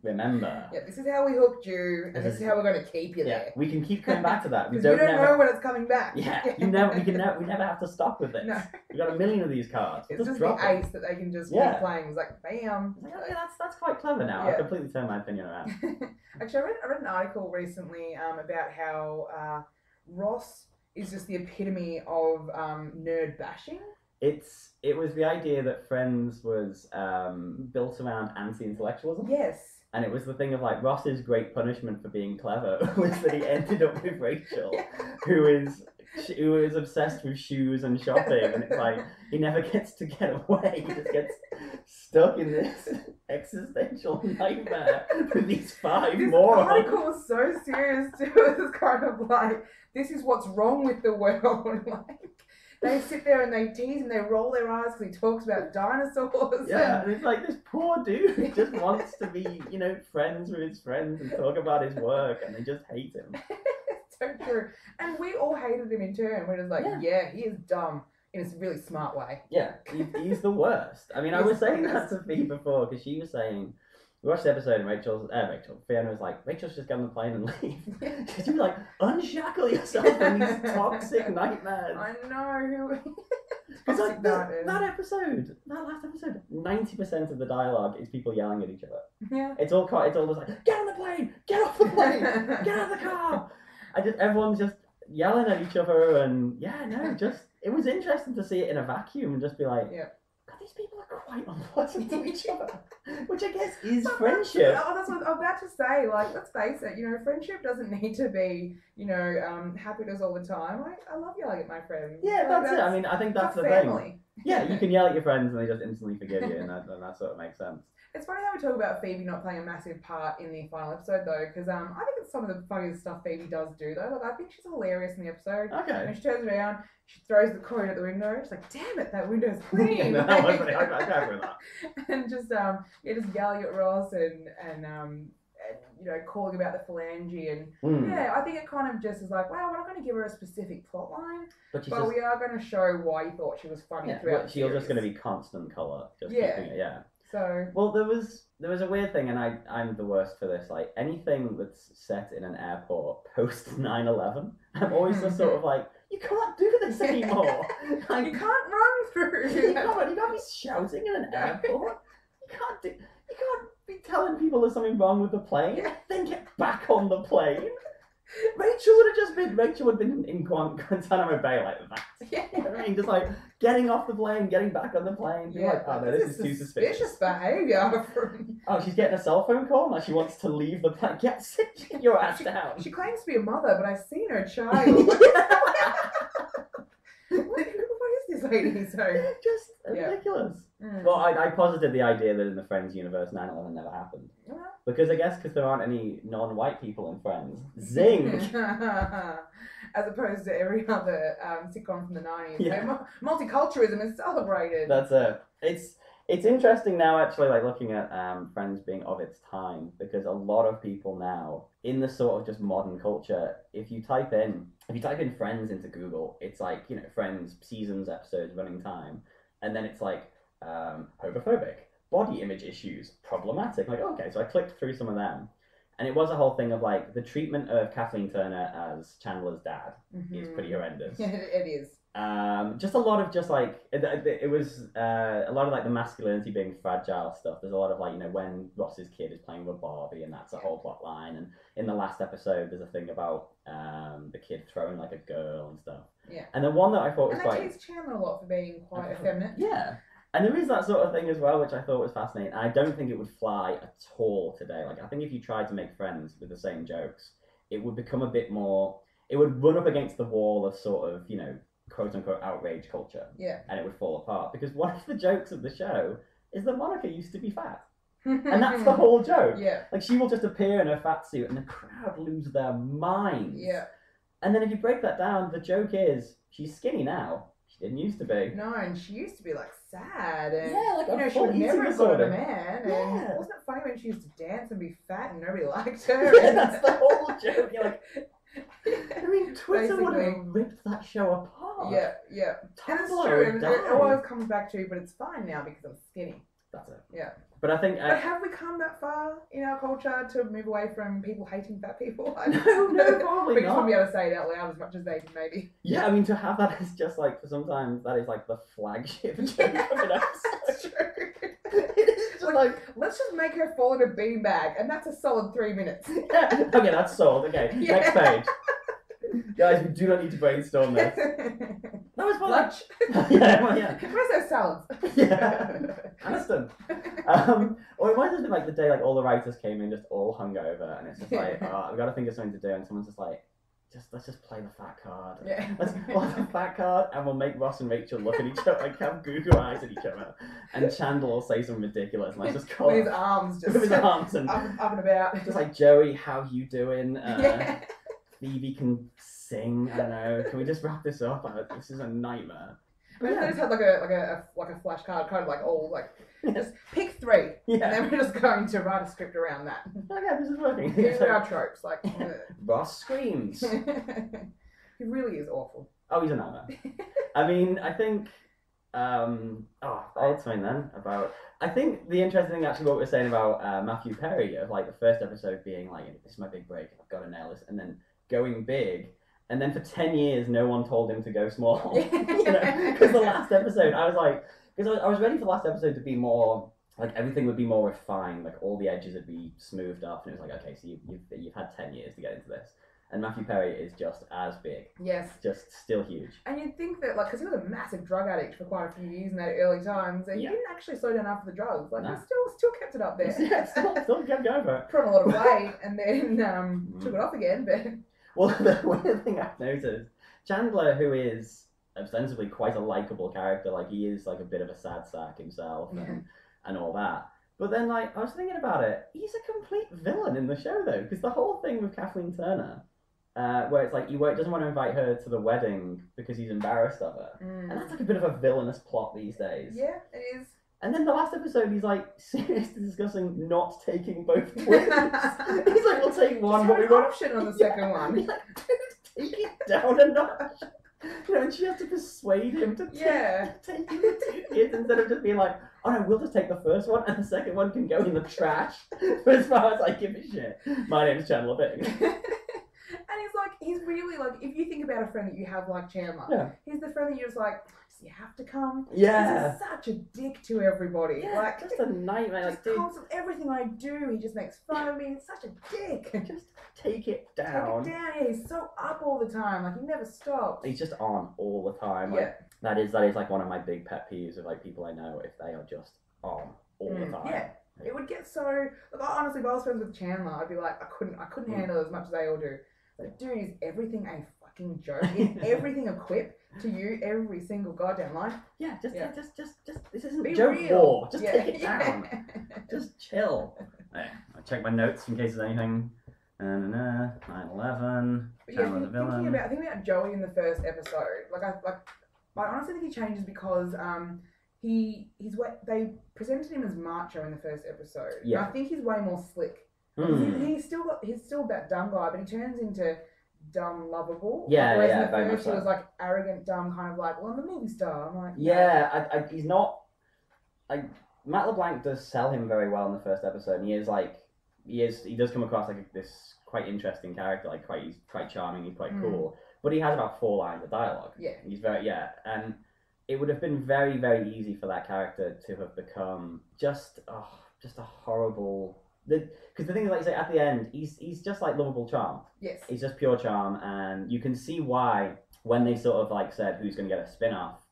Remember. Yeah, this is how we hooked you, and this is how we're going to keep you there. We can keep coming back to that. Because we don't know when it's coming back. Yeah, we never have to stop with this. No. We've got a million of these cards. It's just the ace that they can just keep playing. It's like, bam. Like, oh, yeah, that's quite clever now. I've completely turned my opinion around. Actually, I read an article recently about how Ross is just the epitome of nerd bashing. It was the idea that Friends was built around anti-intellectualism. Yes. And it was the thing of like Ross's great punishment for being clever was that he ended up with Rachel, who is obsessed with shoes and shopping, and it's like he never gets to get away. He just gets stuck in this existential nightmare with these five morons. This article was so serious too. It was kind of like, this is what's wrong with the world. Like, they sit there and they tease and they roll their eyes because he talks about dinosaurs. Yeah, and it's like this poor dude who just wants to be, friends with his friends and talk about his work, and they just hate him. So true. And we all hated him in turn. We're just like, yeah, he is dumb in a really smart way. Yeah, he's the worst. I mean, I was saying that to Fee before, because she was saying, we watched the episode and Fiona was like, Rachel's just get on the plane and leave. She'd be like, unshackle yourself from these toxic nightmares. I know. It's like that last episode, 90% of the dialogue is people yelling at each other. Yeah. It's all just like, get on the plane, get off the plane, get out of the car. Everyone's just yelling at each other, and it was interesting to see it in a vacuum and just be like, God, these people are quite unpleasant to each other, which I guess is friendship. That's what I'm about to say. Like, let's face it, friendship doesn't need to be, happiness all the time. I love yelling at my friends. Yeah, that's it. I mean, I think that's the family. thing. Yeah, you can yell at your friends and they just instantly forgive you, and that sort of makes sense. It's funny how we talk about Phoebe not playing a massive part in the final episode, though, because I think it's some of the funniest stuff Phoebe does do, though. Like, I think she's hilarious in the episode. Okay. When she turns around, she throws the coin at the window. She's like, "Damn it, that window's clean!" No, I can't remember that. And just just yelling at Ross and calling about the phalange, and I think it kind of just is like, wow, we're not going to give her a specific plot line, but we are going to show why you thought she was funny throughout the she's just going to be constant colour. Just keeping it, So there was a weird thing, and I'm the worst for this. Like anything that's set in an airport post 9/11, I'm always just sort of like, you can't do this anymore. Like, you can't run through. You can't be shouting in an airport. You can't be telling people there's something wrong with the plane. Then get back on the plane. Rachel would have been in Guantanamo Bay like that. Yeah. You know what I mean? Just like getting off the plane, getting back on the plane. Yeah, like, oh no, this is too suspicious. Behaviour. Oh, she's getting a cell phone call and she wants to leave the plane. Get your ass down. She claims to be a mother, but I've seen her child. What is this lady? So just ridiculous. Well, I posited the idea that in the Friends universe 9/11 never happened. Because there aren't any non-white people in Friends. Zing! As opposed to every other sitcom from the 90s. Yeah. Multiculturalism is celebrated. That's it. It's interesting now, actually, like looking at Friends being of its time, because a lot of people now, in the sort of just modern culture, if you type in Friends into Google, it's like, Friends, seasons, episodes, running time, and then it's like, homophobic, body image issues, problematic. Like, okay, so I clicked through some of them, and it was a whole thing of like the treatment of Kathleen Turner as Chandler's dad is pretty horrendous. It is. Just a lot of it was a lot of like the masculinity being fragile stuff. There's a lot of like, when Ross's kid is playing with Barbie, and that's a whole plot line. And in the last episode, there's a thing about the kid throwing like a girl and stuff. Yeah. And the one that I thought was quite. And they tease Chandler a lot for being quite effeminate. Yeah. And there is that sort of thing as well, which I thought was fascinating. And I don't think it would fly at all today. Like, I think if you tried to make Friends with the same jokes, it would become a bit more. It would run up against the wall of sort of, quote unquote outrage culture. Yeah. And it would fall apart. Because one of the jokes of the show is that Monica used to be fat. And that's the whole joke. Yeah. Like, she will just appear in her fat suit and the crowd lose their minds. Yeah. And then if you break that down, the joke is she's skinny now. She didn't used to be. No, and she used to be like sad and like she would never have got a man. And wasn't it funny when she used to dance and be fat and nobody liked her? Yeah, that's the whole joke. You're like, I mean, Twitter would have ripped that show apart. Yeah. And it's true, and it always comes back to, but it's fine now because I'm skinny. That's it. Yeah. But I think... But have we come that far in our culture to move away from people hating fat people? No, probably we not. just won't be able to say it out loud as much as they can, maybe. Yeah, I mean, to have that is just like, sometimes that is like the flagship joke of an episode. That's true. It's just like, let's just make her fall in a beanbag, and that's a solid 3 minutes. Okay, that's sold. Okay, next page. Guys, we do not need to brainstorm this. That was fun. Lunch. yeah. Where's those salads? Yeah. Aniston. Or it might have been like the day like all the writers came in just all hungover, and it's just like, oh, I've got to think of something to do, and someone's just like, let's just play the fat card. Yeah. Let's play the fat card, and we'll make Ross and Rachel look at each other, like have goo eyes at each other, and Chandler will say something ridiculous, and I just call with his arms just with his arms and up and about. just like, Joey, how you doing? Yeah. Phoebe can sing. I don't know. Can we just wrap this up? This is a nightmare. Maybe they just had like a flashcard, kind of like all like just pick 3, and then we're just going to write a script around that. Okay, this is working. These are our tropes. Like Ross screams. He really is awful. Oh, he's a nightmare. I mean, I think. I'll explain then about. I think the interesting thing actually what we're saying about Matthew Perry of like the first episode being like, this is my big break. I've got to nail this, and then going big. And then for 10 years, no one told him to go small. Because the last episode, I was like, because I was ready for the last episode to be more, like everything would be more refined, like all the edges would be smoothed up, and it was like, okay, so you've had 10 years to get into this. And Matthew Perry is just as big. Yes. Just still huge. And you'd think that, like, because he was a massive drug addict for quite a few years in that early times, and he didn't actually slow down after the drugs. Like, he still kept it up there. Yeah, still kept going for it. Put on a lot of weight, and then took it off again, but... Well, the weird thing I've noticed, Chandler, who is ostensibly quite a likable character, like he is like a bit of a sad sack himself and all that. But then, like, I was thinking about it, he's a complete villain in the show, though, because the whole thing with Kathleen Turner, where it's like he doesn't want to invite her to the wedding because he's embarrassed of her. And that's like a bit of a villainous plot these days. Yeah, it is. And then the last episode, he's like seriously discussing not taking both twins. He's like, we'll take one, but we want option on the second one. He's like, take it down a notch. You know, and she has to persuade him to take the 2 kids instead of just being like, oh no, we'll just take the first one and the second one can go in the trash. For as far as I give a shit. My name's Chandler Bing. And he's really like, if you think about a friend that you have like Chandler, he's the friend that you're just like, you have to come. Yeah. He's such a dick to everybody. Yeah, like just a nightmare. Just like, constant, everything I do, he just makes fun of me. He's such a dick. Just take it down. Take it down. Yeah, he's so up all the time. Like he never stops. He's just on all the time. Like, that is like one of my big pet peeves of like people I know if they are just on all the time. Yeah. It would get so. Like, honestly, if I was friends with Chandler, I'd be like, I couldn't handle it as much as they all do. Like, dude, is everything a fucking joke? Is everything a quip to you every single goddamn line? Yeah, just this isn't be joke real. war. Just take it down. Just chill. Right, I'll check my notes in case there's anything. 9/11. Chandler the villain. Thinking about Joey in the first episode. I honestly think he changes because they presented him as macho in the first episode. Yeah. And I think he's way more slick. He's still that dumb guy, but he turns into dumb lovable. Yeah, whereas yeah, in very the much first he so. was like arrogant, dumb, kind of like, well, I'm a movie star. I'm like, yeah, he's not. Like Matt LeBlanc does sell him very well in the first episode. And he does come across like this quite interesting character. Like he's quite charming. He's quite cool. But he has about 4 lines of dialogue. Yeah, he's and it would have been very, very easy for that character to have become just a horrible. Because the thing is, like you say, at the end, he's just like lovable charm. Yes. He's just pure charm, and you can see why when they sort of like said who's going to get a spin-off,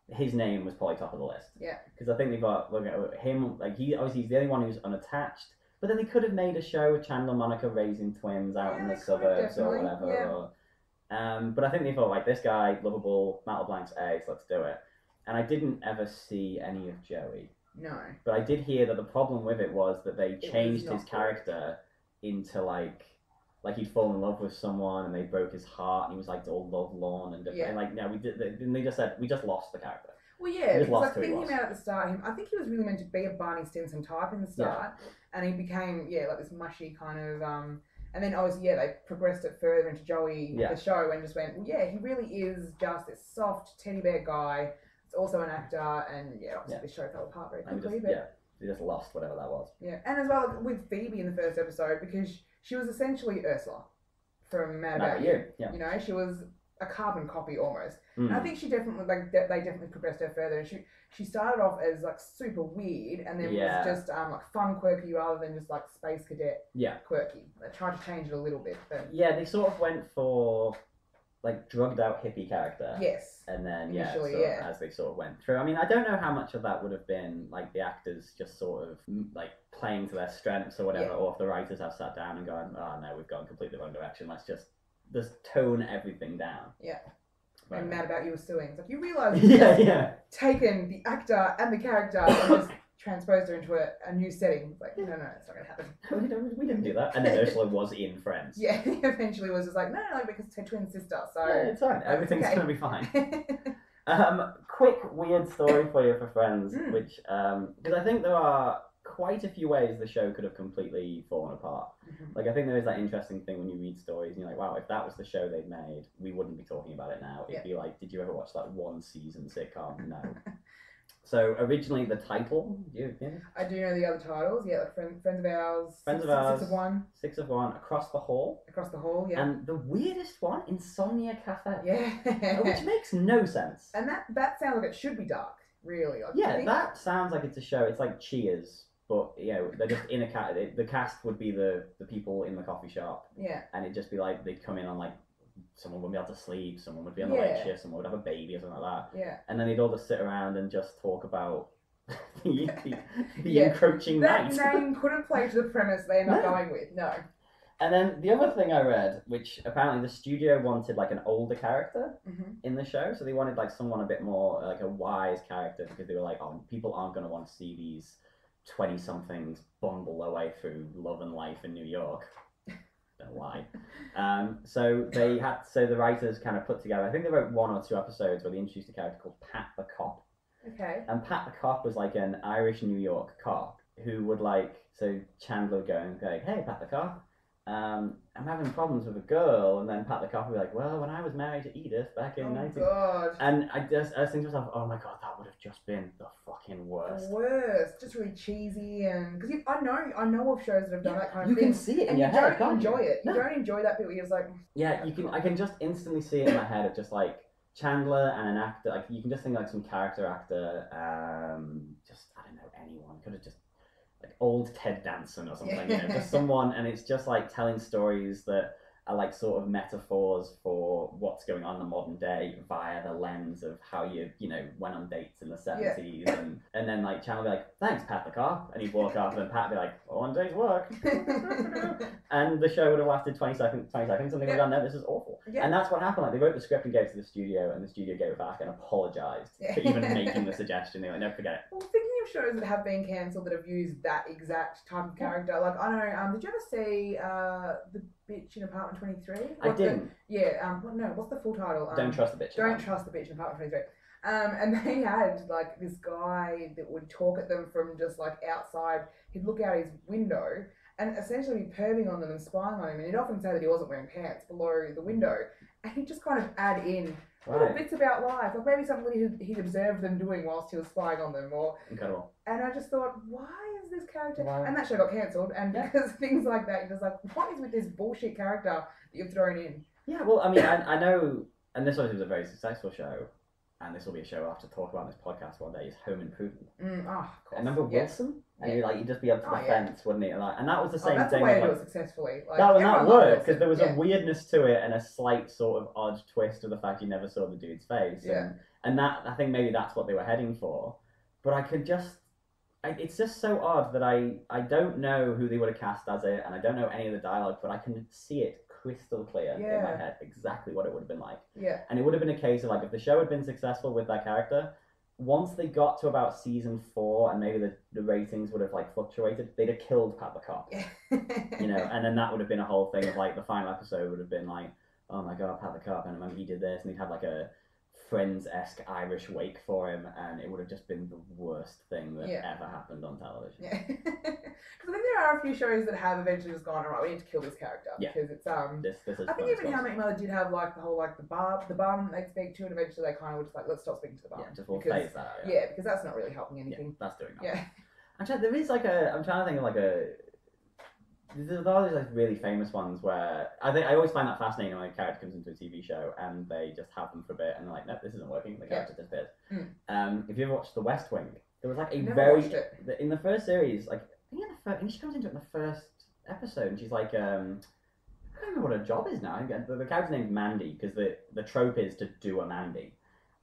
his name was probably top of the list. Yeah. Because I think they thought, look at him, like he's the only one who's unattached. But then they could have made a show with Chandler and Monica raising twins out in the suburbs or whatever. Yeah. But I think they thought, like, this guy, lovable, Matt LeBlanc's ace, let's do it. And I didn't ever see any of Joey. No. But I did hear that the problem with it was that they changed his character into like he'd fallen in love with someone and they broke his heart and he was like all lovelorn and different. And like, no, they just said, we just lost the character. Well, yeah, because like thinking was. about at the start, I think he was really meant to be a Barney Stinson type in the start, and he became like this mushy kind of and then obviously they progressed it further into Joey the show and just went, well, yeah, he really is just this soft teddy bear guy. It's also an actor, and obviously the show fell apart very quickly. They just lost whatever that was. Yeah, and as well with Phoebe in the first episode, because she was essentially Ursula from Mad About You. Yeah. You know, she was a carbon copy almost. And I think she definitely they definitely progressed her further. She started off as like super weird, and then was just like fun, quirky, rather than just like space cadet quirky. They tried to change it a little bit, but they sort of went for like drugged out hippie character. Yes. And then Initially, sort of, as they sort of went through. I mean, I don't know how much of that would have been like the actors just sort of like playing to their strengths or whatever, or if the writers have sat down and gone, oh no, we've gone completely the wrong direction. Let's just tone everything down. Yeah. Right. And Mad About You was suing. It's like, you realise taken the actor and the character and just transposed her into a new setting. It's like, no, it's not going to happen. We didn't do that. And then Ursula was in Friends. Yeah, eventually was just like, no, because it's her twin sister, so... Yeah, it's fine. Everything's going to be fine. Quick, weird story for you for Friends, which, because I think there are quite a few ways the show could have completely fallen apart. Like, I think there is that interesting thing when you read stories and you're like, wow, if that was the show they'd made, we wouldn't be talking about it now. It'd be like, did you ever watch that one season sitcom? No. So originally the title, I do know the other titles, like Friends of Ours, Friends of Ours, 6 of 1. 6 of 1, Across the Hall. Across the Hall, yeah. And the weirdest one, Insomnia Cafe. Yeah. Which makes no sense. And that sounds like it should be dark, really. Like, that sounds like it's a show, it's like Cheers, but, they're just in a cast. The cast would be the people in the coffee shop. Yeah. And it'd just be like, they'd come in on like, someone would be able to sleep, someone would be on the late shift, someone would have a baby or something like that. Yeah. And then they'd all just sit around and just talk about the encroaching night. That name couldn't play to the premise they end up going with, no. And then the other thing I read, which apparently the studio wanted like an older character in the show, so they wanted like someone a bit more like a wise character, because they were like, oh, people aren't going to want to see these 20-somethings bumble their way through love and life in New York. Don't lie. So the writers kind of put together, I think they wrote 1 or 2 episodes where they introduced a character called Pat the Cop. Okay. And Pat the Cop was like an Irish New York cop who would so Chandler would go and go, hey, Pat the Cop, I'm having problems with a girl, and then Pat the Cop would be like, well, when I was married to Edith back in 19... God. And I was thinking to myself, oh my god, that would have just been the fucking worst. The worst. Just really cheesy, and... Because I know of shows that have done that kind of thing. You can see it in and your head, can't you? Enjoy it. No. You don't enjoy that bit where you're just like... Yeah, I can just instantly see it in my head of just like Chandler and an actor, like you can just think like some character actor, just, I don't know, anyone. Could have just... like old Ted Danson or something, just someone, and it's just like telling stories that are like sort of metaphors for what's going on in the modern day via the lens of how you went on dates in the 70s, and then like Chandler would be like, thanks Pat the Cop, and he'd walk off, and Pat would be like, all on day's work. And the show would have lasted 20 seconds, and they would have gone, no, this is awful. And that's what happened. Like, they wrote the script and gave it to the studio, and the studio gave it back and apologized for even making the suggestion. They were like, no, forget it. Well, thinking of shows that have been cancelled that have used that exact type of character, like, I know, did you ever see The Bitch in Apartment 23? I didn't. What's the full title? Don't Trust the Bitch. Don't Trust the Bitch in Apartment 23. And they had like this guy that would talk at them from just like outside. He'd look out his window and essentially be perving on them and spying on him. And he'd often say that he wasn't wearing pants below the window. And he'd just kind of add in little bits about life, like maybe something he'd observed them doing whilst he was spying on them. Incredible. And I just thought, why is this character? Why? And that show got cancelled. And because things like that, you're just like, what is with this bullshit character that you've thrown in? Yeah, well, I mean, I know, and this obviously was a very successful show, and this will be a show I'll have to talk about in this podcast one day, is Home Improvement. Of course. Remember Wilson? And you'd just be up to the fence, wouldn't he? And that was the same that's thing. That's the way to do it successfully. Like, that worked, because there was a weirdness to it and a slight sort of odd twist to the fact you never saw the dude's face. Yeah. And that, I think maybe that's what they were heading for. But I could just... it's just so odd that I don't know who they would have cast as it, and I don't know any of the dialogue, but I can see it crystal clear in my head exactly what it would have been like. Yeah. And it would have been a case of like, if the show had been successful with that character, once they got to about season 4 and maybe the ratings would have like fluctuated, they'd have killed Pat the Cop. And then that would have been a whole thing of like, the final episode would have been like, oh my god, Pat the Cop, and I remember he did this, and he'd have like a Friends-esque Irish wake for him, and it would have just been the worst thing that ever happened on television. Yeah. Because I think there are a few shows that have eventually just gone, alright, we need to kill this character. Yeah. Because it's This is I think even How I Met Your Mother did have like the whole like the bum they'd speak to, and eventually they kind of were just like, let's stop speaking to the bum. Yeah, just we'll phase that out. Yeah, because that's not really helping anything. Yeah, that's doing nothing. Yeah. There is like I'm trying to think of like there's all these like really famous ones where I always find that fascinating when a character comes into a TV show and they just have them for a bit and they're like, no, this isn't working, the character disappears. If you ever watched The West Wing, there was like a in the first series, like I think she comes into it in the first episode and she's like, I don't know what her job is now. The character's name's Mandy, because the trope is to do a Mandy.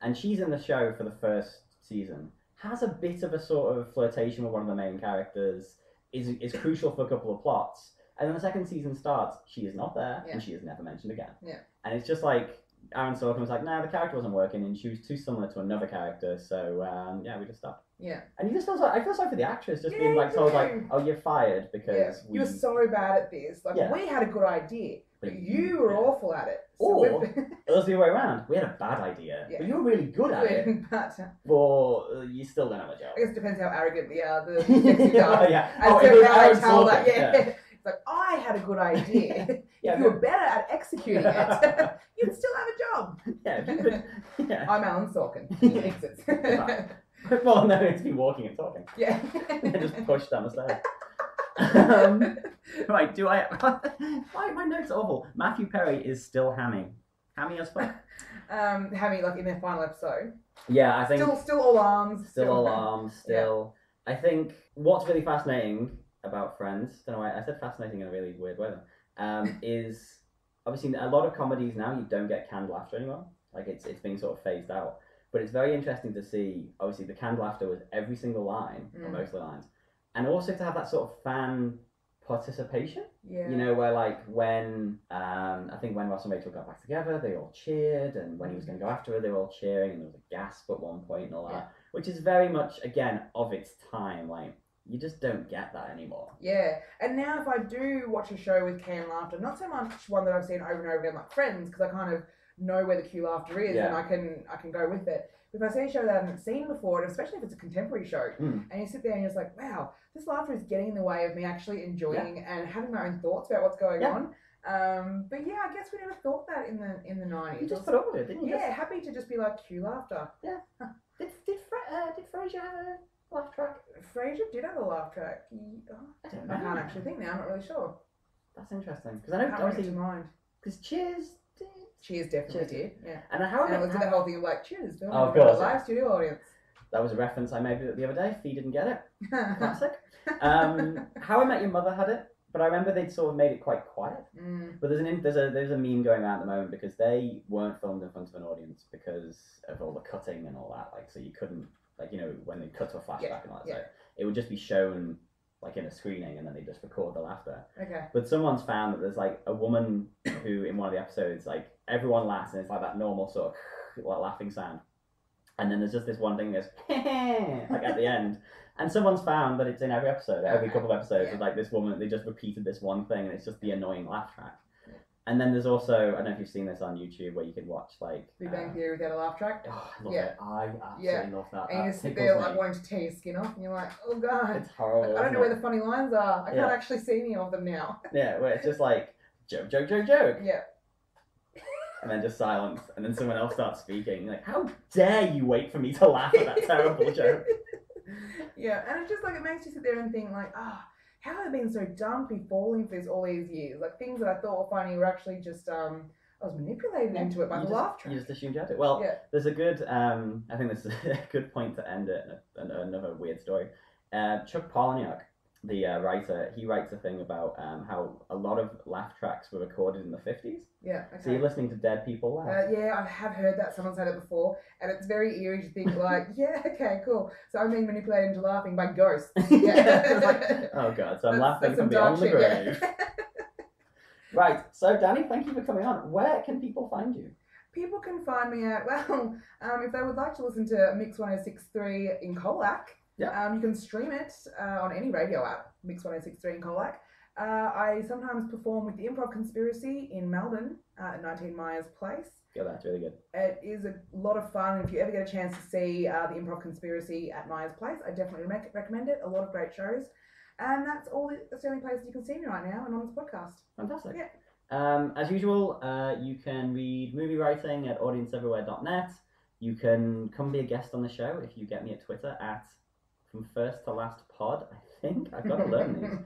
And she's in the show for the first season, has a bit of a sort of flirtation with one of the main characters, is crucial for a couple of plots. And then the second season starts, she is not there, and she is never mentioned again. Yeah. And it's just like, Aaron Sorkin was like, nah, the character wasn't working, and she was too similar to another character, so yeah, we just stopped. Yeah. And you just feel I feel sorry for the actress, just being like told like, oh, you're fired because you were so bad at this. Like we had a good idea, but you were awful at it. So or it was the other way around. We had a bad idea, but you were really good at it. But you still don't have a job. I guess it depends how arrogant the sexy guy. Yeah. As to how they tell that. It's like, I had a good idea. If you were better at executing it, you'd still have a job. Yeah. I'm Alan Sorkin. He exits. Well, no, it's me walking and talking. Yeah. And just push down the stairs. Right, do I... my note's awful. Matthew Perry is still hammy. Hammy as fuck. Hammy, like, in their final episode. Yeah, I think... Still all arms. Still all arms, still. Yeah. I think what's really fascinating about Friends, don't know why I said fascinating in a really weird way, is obviously a lot of comedies now, you don't get canned laughter anymore. Like, it's being sort of phased out. But it's very interesting to see, obviously, the canned laughter was every single line, or most of the lines. And also to have that sort of fan participation. Yeah. You know, where like when, I think when Ross and Rachel got back together, they all cheered. And when he was going to go after her, they were all cheering. And there was a gasp at one point and all that. Which is very much, again, of its time. Like, you just don't get that anymore. Yeah. And now if I do watch a show with canned laughter, not so much one that I've seen over and over again, like Friends, because I kind of know where the cue laughter is and I can go with it. But if I see a show that I haven't seen before, and especially if it's a contemporary show, and you sit there and you're just like, wow, this laughter is getting in the way of me actually enjoying and having my own thoughts about what's going on. But yeah, I guess we never thought that in the 90s. You just put up with it, didn't you? Yeah, happy to just be like cue laughter. Yeah. Did Frasier have a laugh track? Frasier did have a laugh track. I don't know. I can't actually think now. I'm not really sure. That's interesting because I know obviously because Cheers definitely did. Yeah. And it was the whole thing of like, cheers. Oh, of course. Live studio audience. That was a reference I made the other day. Fee didn't get it. Classic. How I Met Your Mother had it, but I remember they'd sort of made it quite quiet. But there's a meme going around at the moment because they weren't filmed in front of an audience because of all the cutting and all that. Like, so you couldn't, like, you know, when they cut to a flashback and all that. So it would just be shown like in a screening and then they just record the laughter. Okay. But someone's found that there's like a woman who in one of the episodes, like everyone laughs and it's like that normal sort of like laughing sound. And then there's just this one thing that's like at the end. And someone's found that it's in every episode, every couple of episodes, of like this woman, they just repeated this one thing and it's just the annoying laugh track. And then there's also, I don't know if you've seen this on YouTube, where you can watch like Big Bang Theory without a laugh track. Oh, I love it. I absolutely love that. And you just sit there like wanting to tear your skin off, and you're like, oh god, it's horrible. I don't know where the funny lines are. I can't actually see any of them now. Yeah, where it's just like joke, joke, joke, joke. Yeah. And then just silence, and then someone else starts speaking. You're like, how dare you wait for me to laugh at that terrible joke? Yeah, and it's just like it makes you sit there and think like, how have I been so dumb to be falling for this all these years? Like things that I thought were funny were actually just I was manipulated into it by the laugh track. You just assumed you had it. Well, there's a good I think this is a good point to end it. And another weird story. Chuck Palahniuk, the writer, he writes a thing about how a lot of laugh tracks were recorded in the 50s. Yeah. Okay. So you're listening to dead people laugh. Yeah, I have heard that. Someone said it before, and it's very eerie to think like, yeah, okay, cool. So I'm being manipulated into laughing by ghosts. Yeah. Like, oh god, so I'm laughing from beyond the grave. Yeah. Right. So Dani, thank you for coming on. Where can people find you? People can find me at if they would like to listen to Mix 106.3 in Colac. Yeah. You can stream it on any radio app, Mix 106.3 in Colac. I sometimes perform with the Improv Conspiracy in Melbourne at 19 Myers Place. Yeah, that's really good. It is a lot of fun. If you ever get a chance to see the Improv Conspiracy at Myers Place, I definitely recommend it. A lot of great shows. And that's the only place you can see me right now and on this podcast. Fantastic. Yeah. As usual, you can read movie writing at audienceeverywhere.net. You can come be a guest on the show if you get me at Twitter at From First to Last Pod. I think I've got to learn these.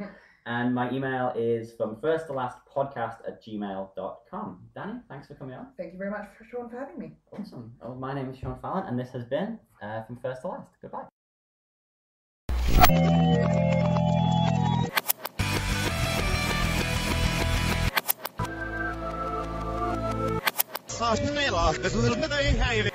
And my email is fromfirsttolastpodcast@gmail.com. Dani, thanks for coming on. Thank you very much, Sean, for having me. Awesome. Well, my name is Sean Fallon, and this has been From First to Last. Goodbye. sausage, smell off, this little bit of behavior.